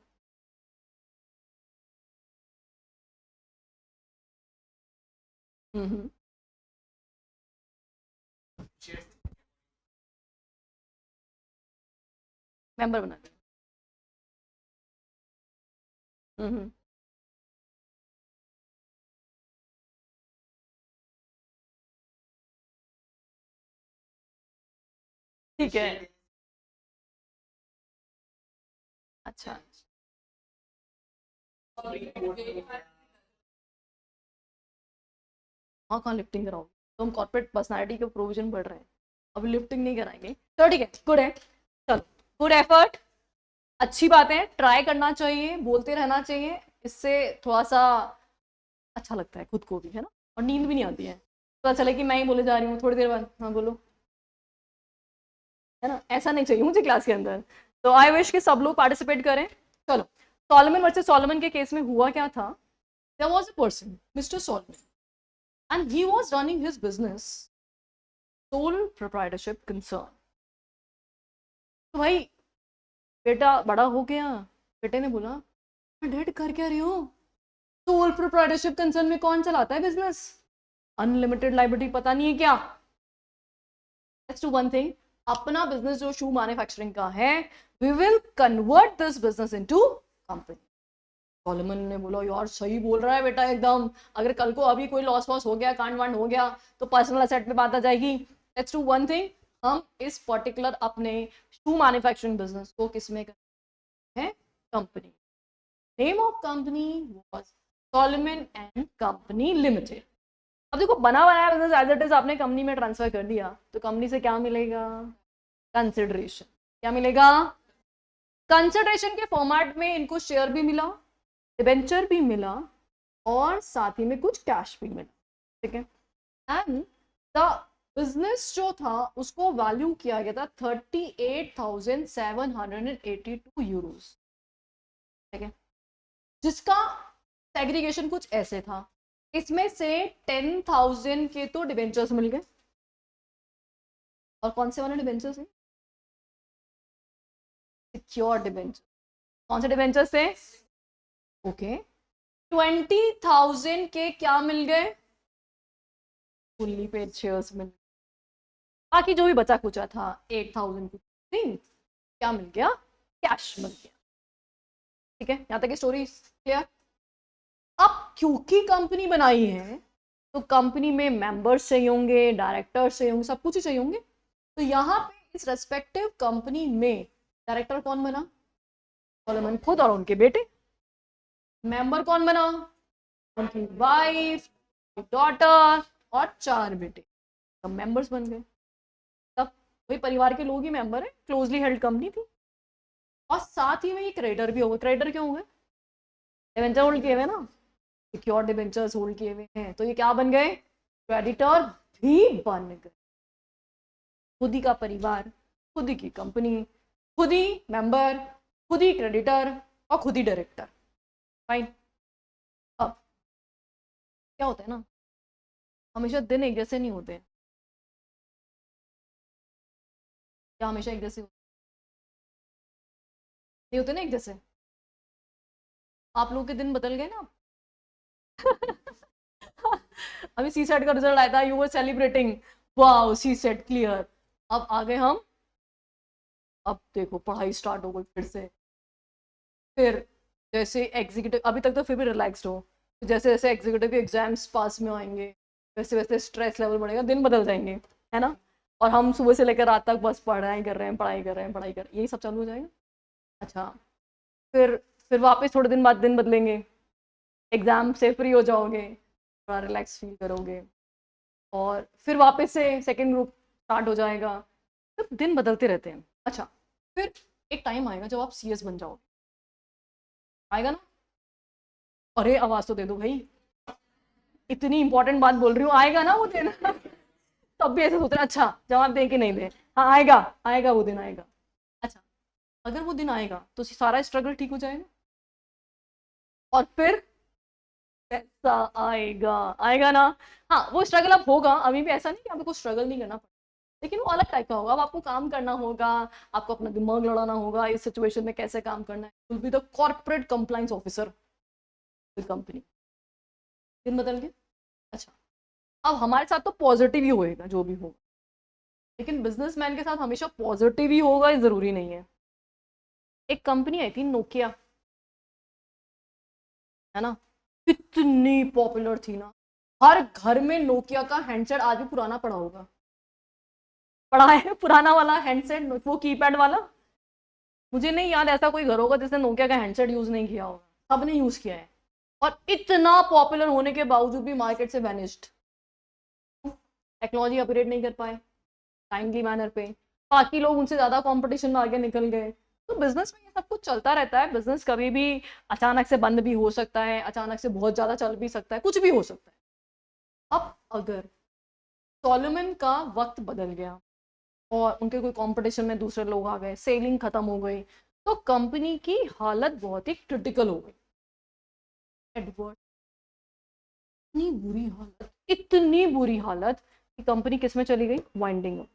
मेंबर बना दो। हम्म, ठीक है। अच्छा, हाँ कहाँ लिफ्टिंग कराओगे? तो हम कॉर्पोरेट पर्सनालिटी के प्रोविजन पढ़ रहे हैं, अभी लिफ्टिंग नहीं कराएंगे। तो ठीक है, गुड है। चलो, गुड एफर्ट, अच्छी बात है, ट्राई करना चाहिए, बोलते रहना चाहिए, इससे थोड़ा सा अच्छा लगता है खुद को भी, है ना, और नींद भी नहीं आती है। पता चले कि मैं ही बोले जा रही हूँ थोड़ी देर बाद, हाँ बोलो, है ना, ऐसा नहीं चाहिए मुझे क्लास के अंदर। तो आई विश कि सब लोग पार्टिसिपेट करें। चलो, सॉलोमन वर्सेस सॉलोमन के केस में हुआ क्या था? There was a person, mister Solomon, and he was running his business sole proprietorship concern. तो भाई, बेटा बड़ा हो गया, बेटे ने बोला डेट कर क्या रही हो? सोल प्रोप्राइटरशिप कंसर्न में कौन चलाता है बिजनेस? अनलिमिटेड लाइबिलिटी पता नहीं है क्या? लेट्स डू वन थिंग, अपना बिजनेस जो शू मैन्युफैक्चरिंग का है, we will convert this business into company. Solomon ने बोला यार सही बोल रहा है बेटा एकदम, अगर कल को अभी कोई लॉस वॉस हो गया, कांड वांड हो गया, तो पर्सनल असेट पे बात आ जाएगी। लेट्स डू वन थिंग, हम इस पर्टिकुलर अपने शू मैन्युफैक्चरिंग बिजनेस को किसमें करते हैं? Company. Name of company was Solomon and company limited. अब देखो बना बनाया बिजनेस एज इट इज आपने कंपनी में ट्रांसफर कर दिया, तो कंपनी से क्या मिलेगा? कंसिडरेशन। क्या मिलेगा? कंसिडरेशन के फॉर्मेट में इनको शेयर भी मिला, डिबेंचर भी मिला, और साथ ही में कुछ कैश भी मिला। ठीक है, एंड द बिजनेस जो था उसको वैल्यू किया गया था 38,782 यूरोस। ठीक है, जिसका सेग्रीगेशन कुछ ऐसे था, इसमें से 10,000 के तो डिबेंचर्स मिल गए, और कौन से वाले डिबेंचर्स हैं? Secure debenture. कौन से डिबेंचर्स थे? ओके, 20,000 के क्या मिल गए? फुल्ली पेड शेयर्स मिल गए। बाकी जो भी बचा कुचा था 8,000 क्या मिल गया? कैश मिल गया। ठीक है, यहां तक की स्टोरी क्लियर। अब क्योंकि कंपनी बनाई है तो कंपनी में मेंबर्स चाहिए होंगे, डायरेक्टर्स चाहिए होंगे, सब कुछ ही चाहिए होंगे। तो यहाँ पे इस रेस्पेक्टिव कंपनी में डायरेक्टर कौन बना? सॉलोमन खुद और उनके बेटे। मेंबर कौन बना? उनकी वाइफ, डॉटर और 4 बेटे, सब मेंबर्स बन गए। तब वही परिवार के लोग ही मेंबर है, क्लोजली हेल्ड कंपनी थी। और साथ ही में ये क्रेडिटर भी हो गए। क्रेडिटर क्यों हो गए? डिबेंचर होल्ड किए हुए ना, सिक्योर डिबेंचर्स होल्ड किए हुए हैं, तो ये क्या बन गए? क्रेडिटर भी बन गए। खुद ही का परिवार, खुद ही की कंपनी, खुद ही मेंबर, खुद ही क्रेडिटर और खुद ही डायरेक्टर। फाइन। अब क्या होता है ना, हमेशा दिन एक जैसे नहीं होते। क्या हमेशा एक जैसे नहीं होते ना एक जैसे? आप लोगों के दिन बदल गए ना। अभी सी सेट का रिजल्ट आया था, you were celebrating, wow see set clear. अब आ गए हम, अब देखो पढ़ाई स्टार्ट हो गई फिर से। फिर जैसे एग्जीक्यूटिव, अभी तक तो फिर भी रिलैक्स्ड हो, जैसे जैसे एग्जीक्यूटिव एग्जाम्स पास में आएंगे वैसे वैसे स्ट्रेस लेवल बढ़ेगा, दिन बदल जाएंगे, है ना। और हम सुबह से लेकर रात तक बस पढ़ाई कर रहे हैं, पढ़ाई कर रहे हैं, पढ़ाई कर यही सब चालू हो जाएगा। अच्छा, फिर फिर वापस थोड़े दिन बाद दिन बदलेंगे, एग्जाम से फ्री हो जाओगे, थोड़ा रिलैक्स फील करोगे, और फिर वापस से सेकेंड ग्रुप स्टार्ट हो जाएगा। तो दिन बदलते रहते हैं। अच्छा, फिर एक टाइम आएगा जब आप सीएस बन जाओगे, आएगा ना? अरे आवाज तो दे दो भाई, इतनी इंपॉर्टेंट बात बोल रही हूँ, आएगा ना वो दिन? तब भी ऐसे सोच रहे अच्छा जवाब दे कि नहीं दे। हाँ आएगा, आएगा वो दिन आएगा। अच्छा, अगर वो दिन आएगा तो सारा स्ट्रगल ठीक हो जाएगा, और फिर पैसा आएगा, आएगा ना? हाँ वो स्ट्रगल अब होगा, अभी भी ऐसा नहीं कि आपको स्ट्रगल नहीं करना पड़ेगा, लेकिन वो अलग टाइप का होगा। अब आपको काम करना होगा, आपको अपना दिमाग लड़ाना होगा, इस सिचुएशन में कैसे काम करना है। Will be the corporate compliance officer company. दिन बदल गया। अच्छा, अब हमारे साथ तो पॉजिटिव ही होएगा जो भी होगा, लेकिन बिजनेसमैन के साथ हमेशा पॉजिटिव ही होगा ये जरूरी नहीं है। एक कंपनी आई थी नोकिया, है ना, कितनी पॉपुलर थी ना, हर घर में नोकिया का हैंडसेट आज भी पुराना पड़ा होगा। पड़ा है पुराना वाला हैंडसेट, वो कीपैड वाला। मुझे नहीं याद ऐसा कोई घर होगा जिसने नोकिया का हैंडसेट यूज नहीं किया होगा, सबने यूज किया है। और इतना पॉपुलर होने के बावजूद भी मार्केट से वैनिश्ड, टेक्नोलॉजी अपग्रेड नहीं कर पाए टाइमली मैनर पे, बाकी लोग उनसे ज्यादा कंपटीशन में आगे निकल गए। तो बिजनेस में ये सब कुछ चलता रहता है। बिजनेस कभी भी अचानक से बंद भी हो सकता है, अचानक से बहुत ज्यादा चल भी सकता है, कुछ भी हो सकता है। अब अगर सॉलोमन का वक्त बदल गया और उनके कोई कंपटीशन में दूसरे लोग आ गए, सेलिंग खत्म हो गई, तो कंपनी की हालत बहुत ही क्रिटिकल हो गई। एडवर्ड, इतनी बुरी हालत, इतनी बुरी हालत कि कंपनी किस में चली गई? Winding up.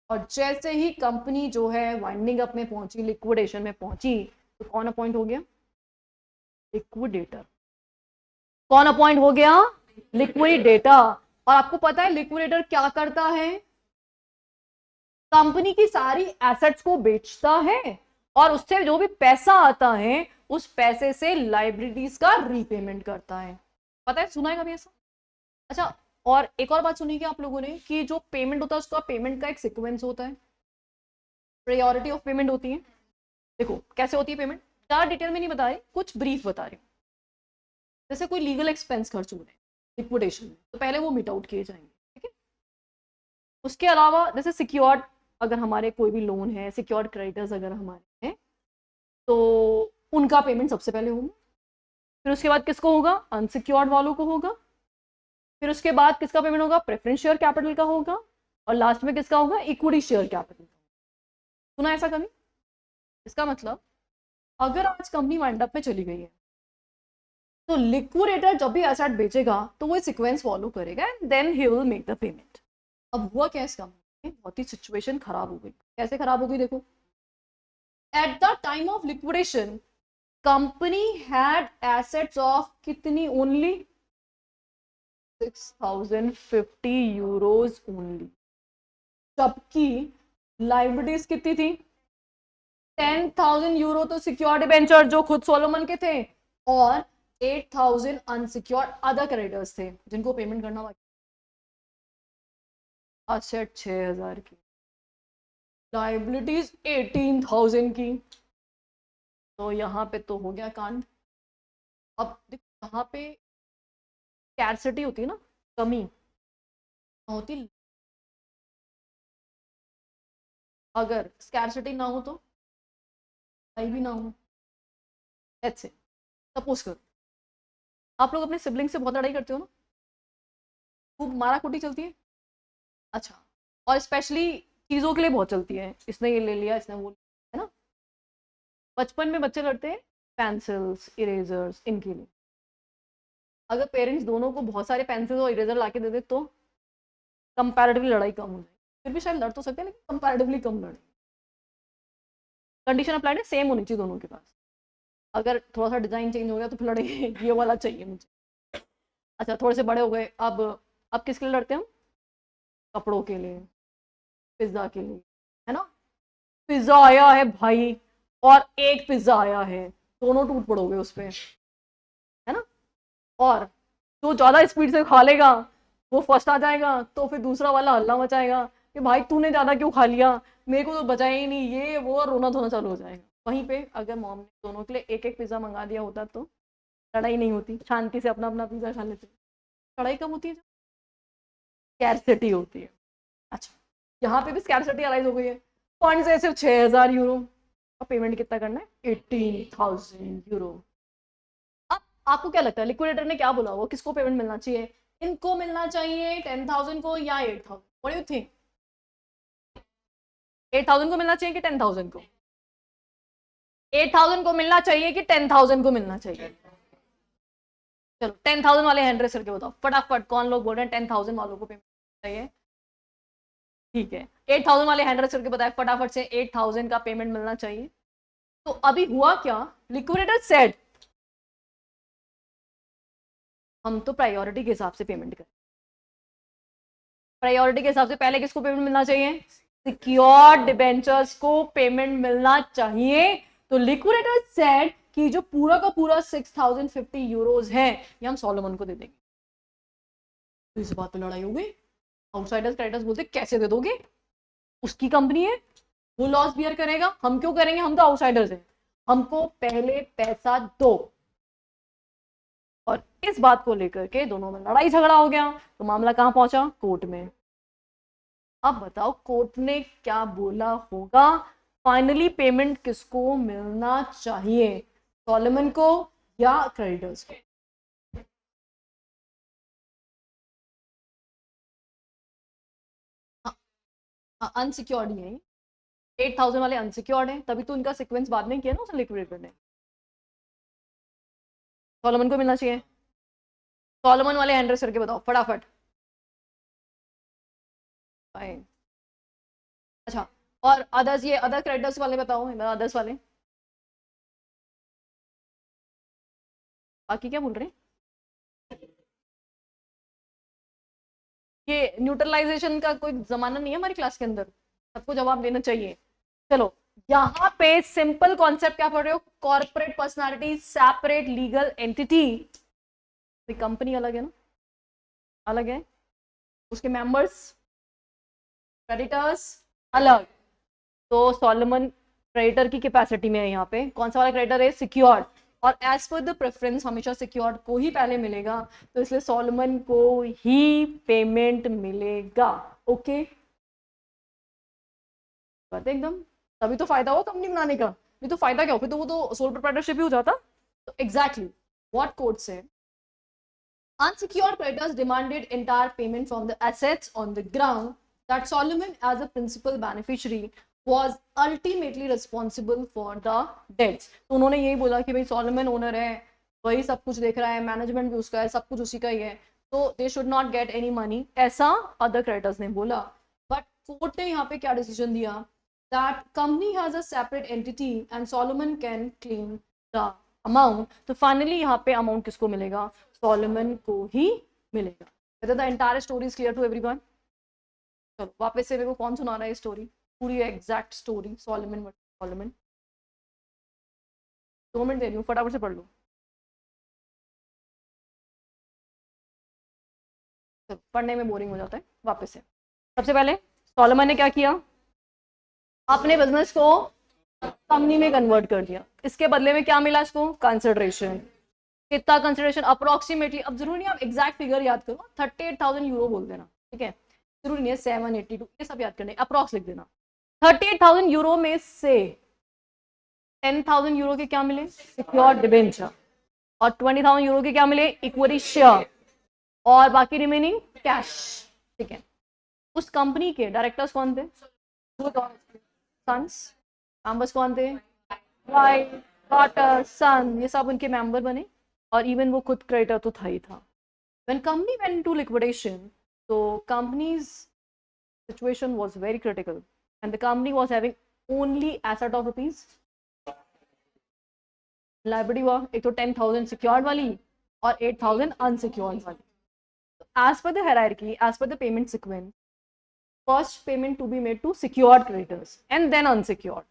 और जैसे ही कंपनी जो है वाइंडिंग अप में पहुंची, लिक्विडेशन में पहुंची, तो कौन अपॉइंट हो गया? लिक्विडेटर। कौन अपॉइंट हो गया? लिक्विडेटर। और आपको पता है लिक्विडेटर क्या करता है? कंपनी की सारी एसेट्स को बेचता है और उससे जो भी पैसा आता है उस पैसे से लाइबिलिटीज का रीपेमेंट करता है। पता है, सुना है कभी ऐसा? अच्छा, और एक और बात सुनी क्या आप लोगों ने कि जो पेमेंट होता है उसका पेमेंट का एक सीक्वेंस होता है, प्रायोरिटी ऑफ पेमेंट होती है। देखो कैसे होती है पेमेंट, ज्यादा डिटेल में नहीं बता रही, कुछ ब्रीफ बता रही हूँ। जैसे कोई लीगल एक्सपेंस खर्च हो रहे हैं लिक्विडेशन में, तो पहले वो मिट आउट किए जाएंगे, ठीक है। उसके अलावा जैसे सिक्योर्ड, अगर हमारे कोई भी लोन है, सिक्योर्ड क्रेडिटर्स अगर हमारे हैं, तो उनका पेमेंट सबसे पहले होगा। फिर उसके बाद किसको होगा? अनसिक्योर्ड वालों को होगा। फिर उसके बाद किसका पेमेंट होगा? प्रेफरेंस शेयर कैपिटल का होगा। और लास्ट में किसका होगा? Equity share capital. सुना ऐसा कभी? इसका मतलब अगर आज कंपनी वाइंड अप में चली गई है तो लिक्विडेटर जब भी एसेट बेचेगा तो वो सीक्वेंस फॉलो करेगा and then he will make the payment. अब हुआ क्या इस कंपनी में? बहुत ही सिचुएशन खराब हो गई। कैसे खराब हो गई? देखो, at the time of liquidation company had assets of कितनी? Only 6050 euros only. जबकि लाइबिलिटीज कितनी थी? 10,000 यूरो तो सिक्योर्ड डिबेंचर जो खुद सोलोमन के थे, और 8,000 अनसिक्योर्ड अदर क्रेडिटर्स थे जिनको पेमेंट करना बाकी। असेट 6,000 की, लाइबिलिटीज 18,000 की, तो यहाँ पे तो हो गया कांड। अब देखो यहाँ पे स्कैर्सिटी होती है ना, कमी होती। अगर स्कैर्सिटी ना हो तो कहीं भी ना हो। लेट्स से सपोज करो आप लोग अपने सिबलिंग से बहुत लड़ाई करते हो ना, खूब मारा कुटी चलती है। अच्छा, और स्पेशली चीजों के लिए बहुत चलती है, इसने ये ले लिया, इसने वो, है ना। बचपन में बच्चे लड़ते हैं पेंसिल्स इरेजर्स इनके लिए। अगर पेरेंट्स दोनों को बहुत सारे पेंसिल्स और इरेजर ला के दे दे तो कंपैरेटिवली लड़ाई कम हो जाए। फिर भी शायद लड़ तो सकते हैं लेकिन कंपैरेटिवली कम लड़े। कंडीशन अप्लाइड है, सेम होनी चाहिए दोनों के पास। अगर थोड़ा सा डिजाइन चेंज हो गया तो फिर लड़ेंगे ये वाला चाहिए मुझे। अच्छा, थोड़े से बड़े हो गए, अब किसके लिए लड़ते हैं हम? कपड़ों के लिए, पिज्जा के लिए, है ना। पिज्जा आया है भाई और एक पिज्जा आया है, दोनों टूट पड़ोगे उस पे, है ना। और जो ज्यादा स्पीड से खा लेगा वो फर्स्ट आ जाएगा, तो फिर दूसरा वाला हल्ला मचाएगा कि भाई तूने ज्यादा क्यों खा लिया, मेरे को तो बचा ही नहीं, ये वो, रोना धोना चालू हो जाएगा। वहीं पे अगर मॉम ने दोनों के लिए एक एक पिज्जा मंगा दिया होता तो लड़ाई नहीं होती, शांति से अपना अपना पिज्जा खा लेते। लड़ाई कब होती है? स्कैर्सिटी होती है। अच्छा, यहाँ पे भी स्कैर्सिटी अराइज हो गई है। कौन से सिर्फ 6,000 यूरो, और पेमेंट कितना करना है? 18,000 यूरो। अब आपको क्या लगता है लिक्विडेटर ने क्या बोला होगा, किसको पेमेंट मिलना चाहिए? इनको मिलना चाहिए 10,000 को या 8,000? What do you think? 8,000 को मिलना चाहिए कि 10,000 को? 8,000 को मिलना चाहिए कि 10,000 को मिलना चाहिए? चलो 10,000 वाले हैंड रेस करके बताओ फटाफट, कौन लोग बोल रहे हैं 10,000 वालों को पेमेंट चाहिए? ठीक है, 8,000 वाले हैंड रेस करके बताए फटाफट से, 8,000 का पेमेंट मिलना चाहिए। तो अभी हुआ क्या? लिक्विडेटर सेड हम तो प्रायोरिटी के हिसाब से पेमेंट करें। प्रायोरिटी के हिसाब से पहले किसको पेमेंट मिलना चाहिए? सिक्योर्ड डिबेंचर्स को पेमेंट मिलना चाहिए। तो लिक्विडेटर सेड कि जो पूरा का पूरा 6,050 यूरोज है ये हम सोलोमन को दे देंगे। तो इस बात पे लड़ाई हो गई। आउटसाइडर्स क्रेडिटर्स बोलते कैसे दे दोगे, उसकी कंपनी है, वो लॉस बियर करेगा, हम क्यों करेंगे, हम तो आउटसाइडर्स हैं, हमको पहले पैसा दो। और इस बात को लेकर के दोनों में लड़ाई झगड़ा हो गया, तो मामला कहां पहुंचा? कोर्ट में। अब बताओ कोर्ट ने क्या बोला होगा? फाइनली पेमेंट किसको मिलना चाहिए, सोलोमन को या क्रेडिटर्स को? अनसिक्योर्ड ही है, 8,000 वाले अनसिक्योर्ड है, तभी तो उनका सीक्वेंस बाद में किया ना उसने लिक्विडेटर ने। सोलोमन को मिलना चाहिए। सोलोमन वाले हैंड रेस करके बताओ फटाफट। फाइन। अच्छा, और अदर्स, ये अदर क्रेडिटर्स वाले बताओ, अदर्स वाले। बाकी क्या बोल रहे हैं? ये न्यूट्रलाइजेशन का कोई जमाना नहीं है हमारी क्लास के अंदर, सबको जवाब देना चाहिए। चलो, यहाँ पे सिंपल कॉन्सेप्ट क्या पढ़ रहे हो? Corporate personality, separate legal entity. Company अलग है ना, अलग है, उसके मेंबर्स, क्रेडिटर्स अलग। तो सॉलोमन क्रेडिटर की कैपेसिटी में है यहाँ पे, कौन सा वाला क्रेडिटर है? सिक्योर्ड, और एज पर द प्रेफरेंस हमेशा सिक्योर्ड को ही पहले मिलेगा, तो इसलिए सॉलोमन को ही पेमेंट मिलेगा। ओके, बात एकदम, तभी तो फायदा हुआ कंपनी बनाने का, नहीं तो फायदा क्या हो, फिर तो वो तो सोल प्रोप्राइटरशिप ही हो जाता। तो एग्जैक्टली व्हाट कोड से unsecured creditors demanded entire payment from the assets on the ground that Solomon, as a principal beneficiary, was ultimately responsible for the debts। तो उन्होंने यही बोला कि भाई सॉलोमन ओनर है, वही सब कुछ देख रहा है, मैनेजमेंट भी उसका है, सब कुछ उसी का ही है, तो they should not get any money, ऐसा अदर क्रेडिटर्स ने बोला। बट कोर्ट ने यहाँ पे क्या डिसीजन दिया? That company has a separate entity and Solomon can claim the amount. तो फाइनली यहाँ पे अमाउंट किसको मिलेगा? सॉलोमन को ही मिलेगा। whether the entire story is clear to everyone? चलो वापस से मेरे को कौन सुना रहा है स्टोरी, पूरी exact story Solomon Solomon. 2 minute दे रही हूँ, फटाफट से पढ़ लो। पढ़ने में बोरिंग हो जाता है, वापस से। सबसे पहले सॉलोमन ने क्या किया? अपने बिजनेस को कंपनी में कन्वर्ट कर दिया। इसके बदले में क्या मिला इसको? कंसिडरेशन। कितना कंसिडरेशन? अप्रोक्सीमेटली, अब जरूरी नहीं आप एग्जैक्ट फिगर याद करो, 38,000 यूरो बोल देना, ठीक है, जरूरी नहीं है 782 ये सब याद करने, अप्रॉक्स लिख देना। 38,000 यूरो में से 10,000 यूरो के क्या मिले? सिक्योर्ड डिबेंचर, और 20,000 यूरो के क्या मिले? इक्विटी शेयर, और बाकी रिमेनिंग कैश, ठीक है। उस कंपनी के डायरेक्टर्स कौन थे? सन्स। मेंबर्स कौन थे? वाइफ, डॉटर, सन, ये सब उनके मेंबर बने, और इवन वो खुद क्रेडिटर तो था ही था। When company went into liquidation, so company's situation was very critical, and the company was having only asset of rupees, liability हुआ एक तो 10,000 secured वाली और 8,000 unsecured वाली। As per the hierarchy, as per the payment sequence, first payment to be made to secured creditors and then unsecured.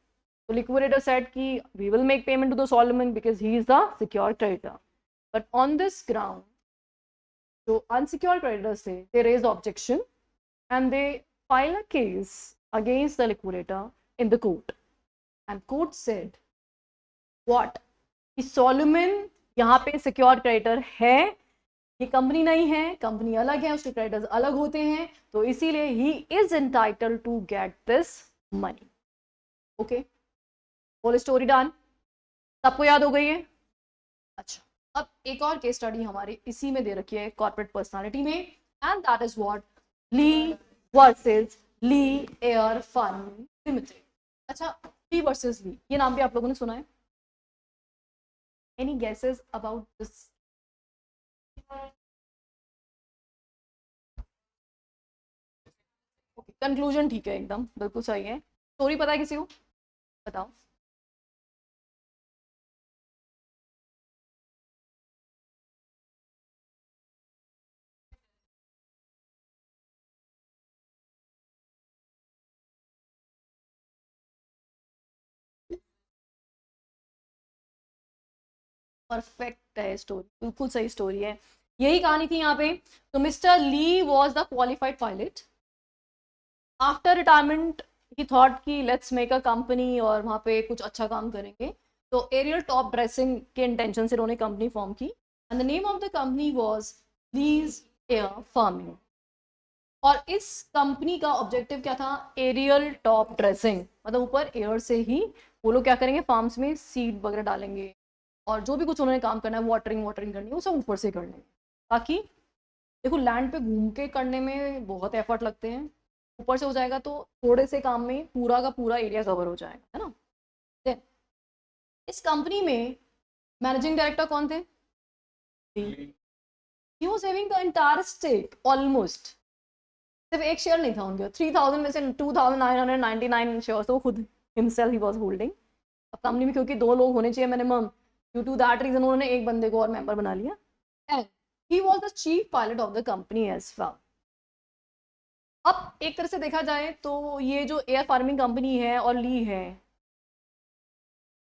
So liquidator said कि we will make payment to the Solomon because he is the secured creditor, but on this ground जो unsecured creditors थे, they raised objection and they filed a case against the liquidator in the court, and court said what? कि Solomon यहाँ पे secured creditor है, ये company नहीं है, company अलग है, उसके क्रेडिटर्स अलग होते हैं, तो इसीलिए he is entitled to get this money. Okay, whole story done, सबको याद हो गई है? अच्छा, अब एक और केस स्टडी हमारी इसी में दे रखी है कॉर्पोरेट पर्सनालिटी में, and that is what? Lee versus Lee air firm limited. अच्छा, ली वर्सेस ली, ये नाम भी आप लोगों ने सुना है? Any guesses about this? Conclusion ठीक है, एकदम बिल्कुल सही है। स्टोरी पता है किसी को? बताओ। परफेक्ट है स्टोरी, बिल्कुल सही स्टोरी है, यही कहानी थी यहाँ पे। तो mister Lee was the qualified pilot. After retirement he thought कि लेट्स मेक अ कंपनी और वहाँ पे कुछ अच्छा काम करेंगे, तो एरियल टॉप ड्रेसिंग के इंटेंशन से उन्होंने कंपनी फॉर्म की, and the name of the company was Lee's air farming. और इस कंपनी का ऑब्जेक्टिव क्या था? एरियल टॉप ड्रेसिंग, मतलब ऊपर एयर से ही वो लोग क्या करेंगे, फार्म्स में सीड वगैरह डालेंगे, और जो भी कुछ उन्होंने काम करना है, वाटरिंग वाटरिंग करनी है, वो सब ऊपर से कर लेंगे। ताकि देखो, लैंड पे घूम के करने में बहुत एफर्ट लगते हैं, ऊपर से हो जाएगा तो थोड़े से काम में पूरा का पूरा एरिया कवर हो जाएगा, है ना। Then, इस कंपनी में मैनेजिंग डायरेक्टर कौन थे? He was having the entire stake almost, सिर्फ एक शेयर नहीं था उनके, 3,000 में से 2,999 शेयर तो खुद हिमसेल्फ ही वाज होल्डिंग। अब कंपनी में क्योंकि 2 लोग होने चाहिए minimum, due to that reason उन्होंने एक बंदे को और मेंबर बना लिया, and he was the chief pilot of the company as well. अब एक तरह से देखा जाए तो ये जो एयर फार्मिंग कंपनी है और ली है,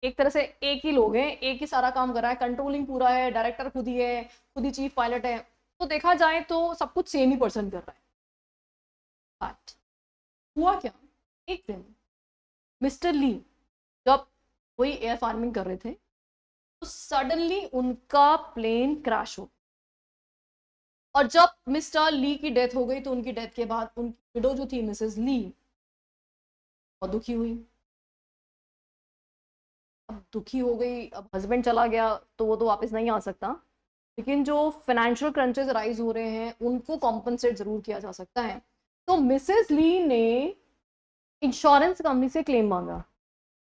एक तरह से एक ही लोग हैं, एक ही सारा काम कर रहा है, कंट्रोलिंग पूरा है, डायरेक्टर खुद ही है, खुद ही चीफ पायलट है, तो देखा जाए तो सब कुछ सेम ही पर्सन कर रहा है। बट हुआ क्या, एक दिन मिस्टर ली जब वही एयर फार्मिंग कर रहे थे तो सडनली उनका प्लेन क्रैश हो, और जब मिस्टर ली की डेथ हो गई तो उनकी डेथ के बाद उनकी विडो जो थी मिसेस ली बहुत दुखी हुई। अब दुखी हो गई, अब हस्बैंड चला गया तो वो तो वापस नहीं आ सकता, लेकिन जो फाइनेंशियल क्रंचेस राइज हो रहे हैं उनको कॉम्पनसेट जरूर किया जा सकता है। तो मिसेस ली ने इंश्योरेंस कंपनी से क्लेम मांगा,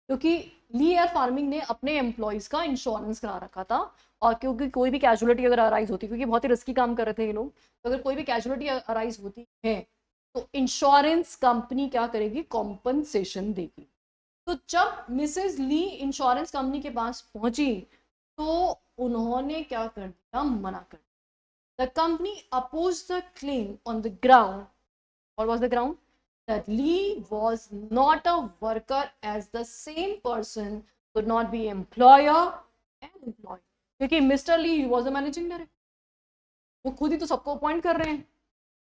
क्योंकि ली एयर फार्मिंग ने अपने एम्प्लॉयज़ का इंश्योरेंस करा रखा था, और क्योंकि कोई भी कैजुअलिटी अगर अराइज होती, क्योंकि बहुत ही रिस्की काम कर रहे थे ये लोग, तो अगर कोई भी कैजुअलिटी अराइज होती है तो इंश्योरेंस कंपनी क्या करेगी, कॉम्पनसेशन देगी। तो जब मिसेस ली इंश्योरेंस कंपनी के पास पहुंची तो उन्होंने क्या कर दिया, मना कर दिया। The company oppose the claim on the ground, what was the ground, that Lee was not a worker, as the same person could not be employer and employee, क्योंकि mister Lee was the managing director, वो खुद ही तो सबको appoint कर रहे हैं,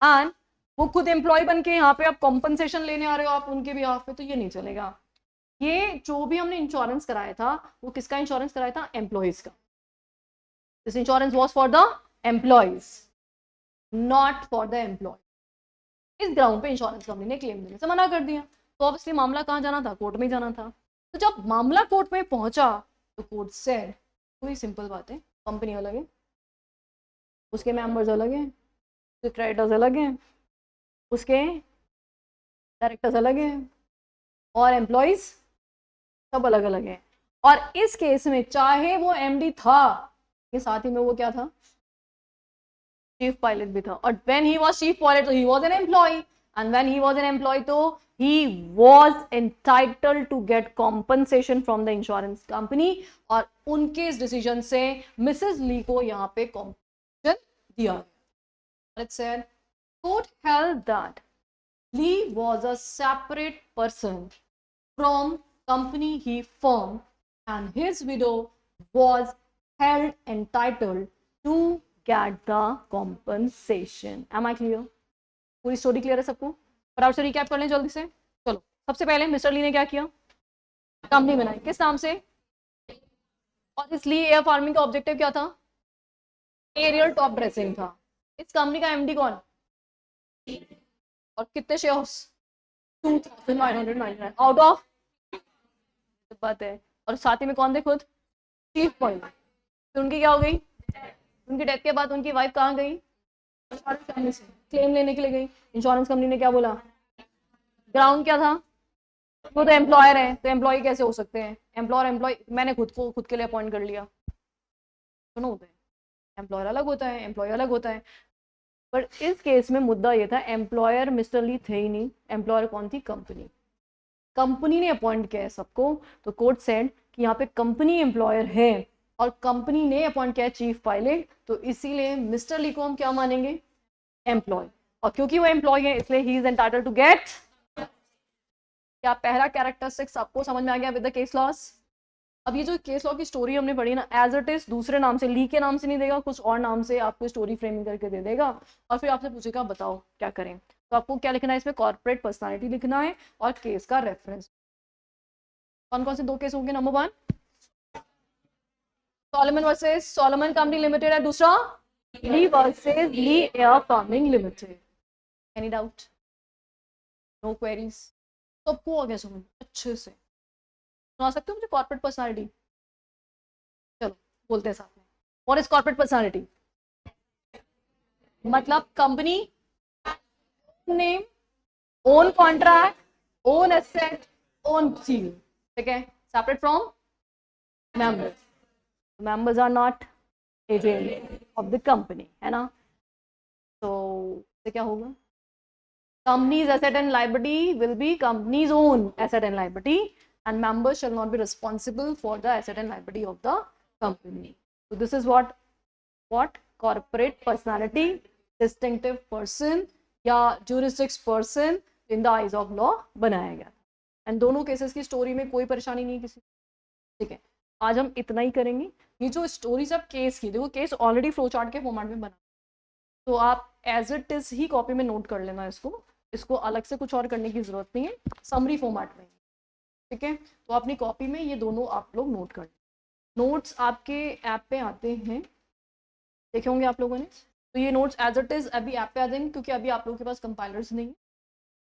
and वो खुद एम्प्लॉय बन के यहाँ पे आप कॉम्पनसेशन लेने आ रहे हो आप उनके बिहाफ पे, तो ये नहीं चलेगा। ये जो भी हमने इंश्योरेंस कराया था वो किसका इंश्योरेंस कराया था, एम्प्लॉयज का। This insurance was for the employees, not for the employer. इस ग्राउंड पे इंश्योरेंस कंपनी ने क्लेम देने से मना कर दिया, तो ऑब्वियसली मामला कहाँ जाना था, कोर्ट में जाना था। तो जब मामला कोर्ट में पहुंचा तो कोर्ट सेड, कोई सिंपल बात है, कंपनी अलग है, उसके मेंबर्स अलग हैं, उसके क्रेडिटर्स अलग हैं, उसके डायरेक्टर्स अलग हैं, और एम्प्लॉयज सब अलग अलग हैं। और इस केस में चाहे वो एमडी था, के साथ ही में वो क्या था, चीफ पायलट भी था, और when he was chief pilot तो he was an employee, and when he was an employee तो he was entitled to get compensation from the insurance company, और उनके इस डिसीजन से मिसेस ली को यहाँ पे कॉम्पनसेशन दिया। It said, court held that Lee was a separate person from company he form, and his widow was held entitled to get the compensation. Am I clear? पूरी स्टोरी क्लियर है सबको? फटाफट से रिकैप कर लें जल्दी से। चलो, सबसे पहले मिस्टर ली ने क्या किया, कंपनी बनाई, किस नाम से, और इसलिए एयर फार्मिंग का ऑब्जेक्टिव क्या था, एरियल टॉप ड्रेसिंग था। इस कंपनी का एमडी कौन, और कितने शेयर्स, 2999 आउट ऑफ, बात है, और साथ ही में कौन थे खुद, चीफ पॉइंट। तो उनकी क्या हो गई, उनकी डेथ के बाद उनकी वाइफ कहाँ गई, इंश्योरेंस कंपनी से क्लेम लेने के लिए गई। इंश्योरेंस कंपनी ने क्या बोला, ग्राउंड क्या था, वो तो एम्प्लॉयर है, तो एम्प्लॉय कैसे हो सकते हैं, एम्प्लॉयर एम्प्लॉय, मैंने खुद को खुद के लिए अपॉइंट कर लिया, दोनों होते हैं, एम्प्लॉयर अलग होता है, एम्प्लॉय अलग होता है। पर इस केस में मुद्दा ये था, एम्प्लॉयर मिस्टर ली थे ही नहीं, एम्प्लॉयर कौन थी, कंपनी, कंपनी ने अपॉइंट किया है सबको। तो कोर्ट सेड कि यहाँ पे कंपनी एम्प्लॉयर है और कंपनी ने अपॉइंट किया है चीफ पायलट, तो इसीलिए मिस्टर ली को हम क्या मानेंगे, एम्प्लॉय, और क्योंकि वो एम्प्लॉय है इसलिए he is entitled to get. क्या पहला कैरेक्टरिस्टिक्स आपको समझ में आ गया विद द केस लॉस? अब ये जो केस लॉ की स्टोरी हमने पढ़ी ना, एज इट इज दूसरे नाम से, ली के नाम से नहीं देगा, कुछ और नाम से आपको स्टोरी फ्रेमिंग करके दे देगा, और फिर आपसे पूछेगा बताओ क्या करें। तो आपको क्या लिखना है इसमें, कॉर्पोरेट पर्सनालिटी लिखना है और केस का रेफरेंस। कौन कौन से दो केस होंगे, number 1 Solomon versus Solomon company limited है, दूसरा Lee versus Lee air farming limited. Any doubt, no queries, सबको आ गया समझ अच्छे से, सुना सकते हो मुझे कॉर्पोरेट पर्सनालिटी? चलो बोलते हैं साथ में, व्हाट इज कॉर्पोरेट पर्सनालिटी, मतलब company name, own contract, own asset, own seal, ठीक है, separate from members, members are not agent of the company, है ना। तो ये क्या होगा, company's asset and liability will be company's own asset and liability, and members shall not be responsible for the asset and liability of the company. So this is what corporate personality, distinctive person या jurisdiction person in the eyes of law बनाया गया। And दोनों cases की story में कोई परेशानी नहीं किसी, ठीक है। आज हम इतना ही करेंगे। ये जो स्टोरीज अब केस की, देखो केस ऑलरेडी फ्लो चार्ट के फॉर्मेट में बना, तो आप एज इट इज ही कॉपी में नोट कर लेना इसको अलग से कुछ और करने की जरूरत नहीं है, समरी फॉर्मेट में, ठीक है। तो अपनी कॉपी में ये दोनों आप लोग नोट कर, नोट्स आपके ऐप पे आते हैं, देखे होंगे आप लोगों ने। तो ये नोट्स एज इट इज अभी ऐप पे आ जाएंगे, क्योंकि अभी आप लोगों के पास कंपाइलर्स नहीं है,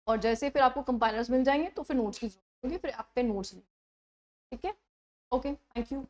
और जैसे फिर आपको कंपाइलर्स मिल जाएंगे तो फिर नोट्स की जरूरत होगी, फिर ऐप पे नोट्स नहीं, ठीक है। Okay, thank you.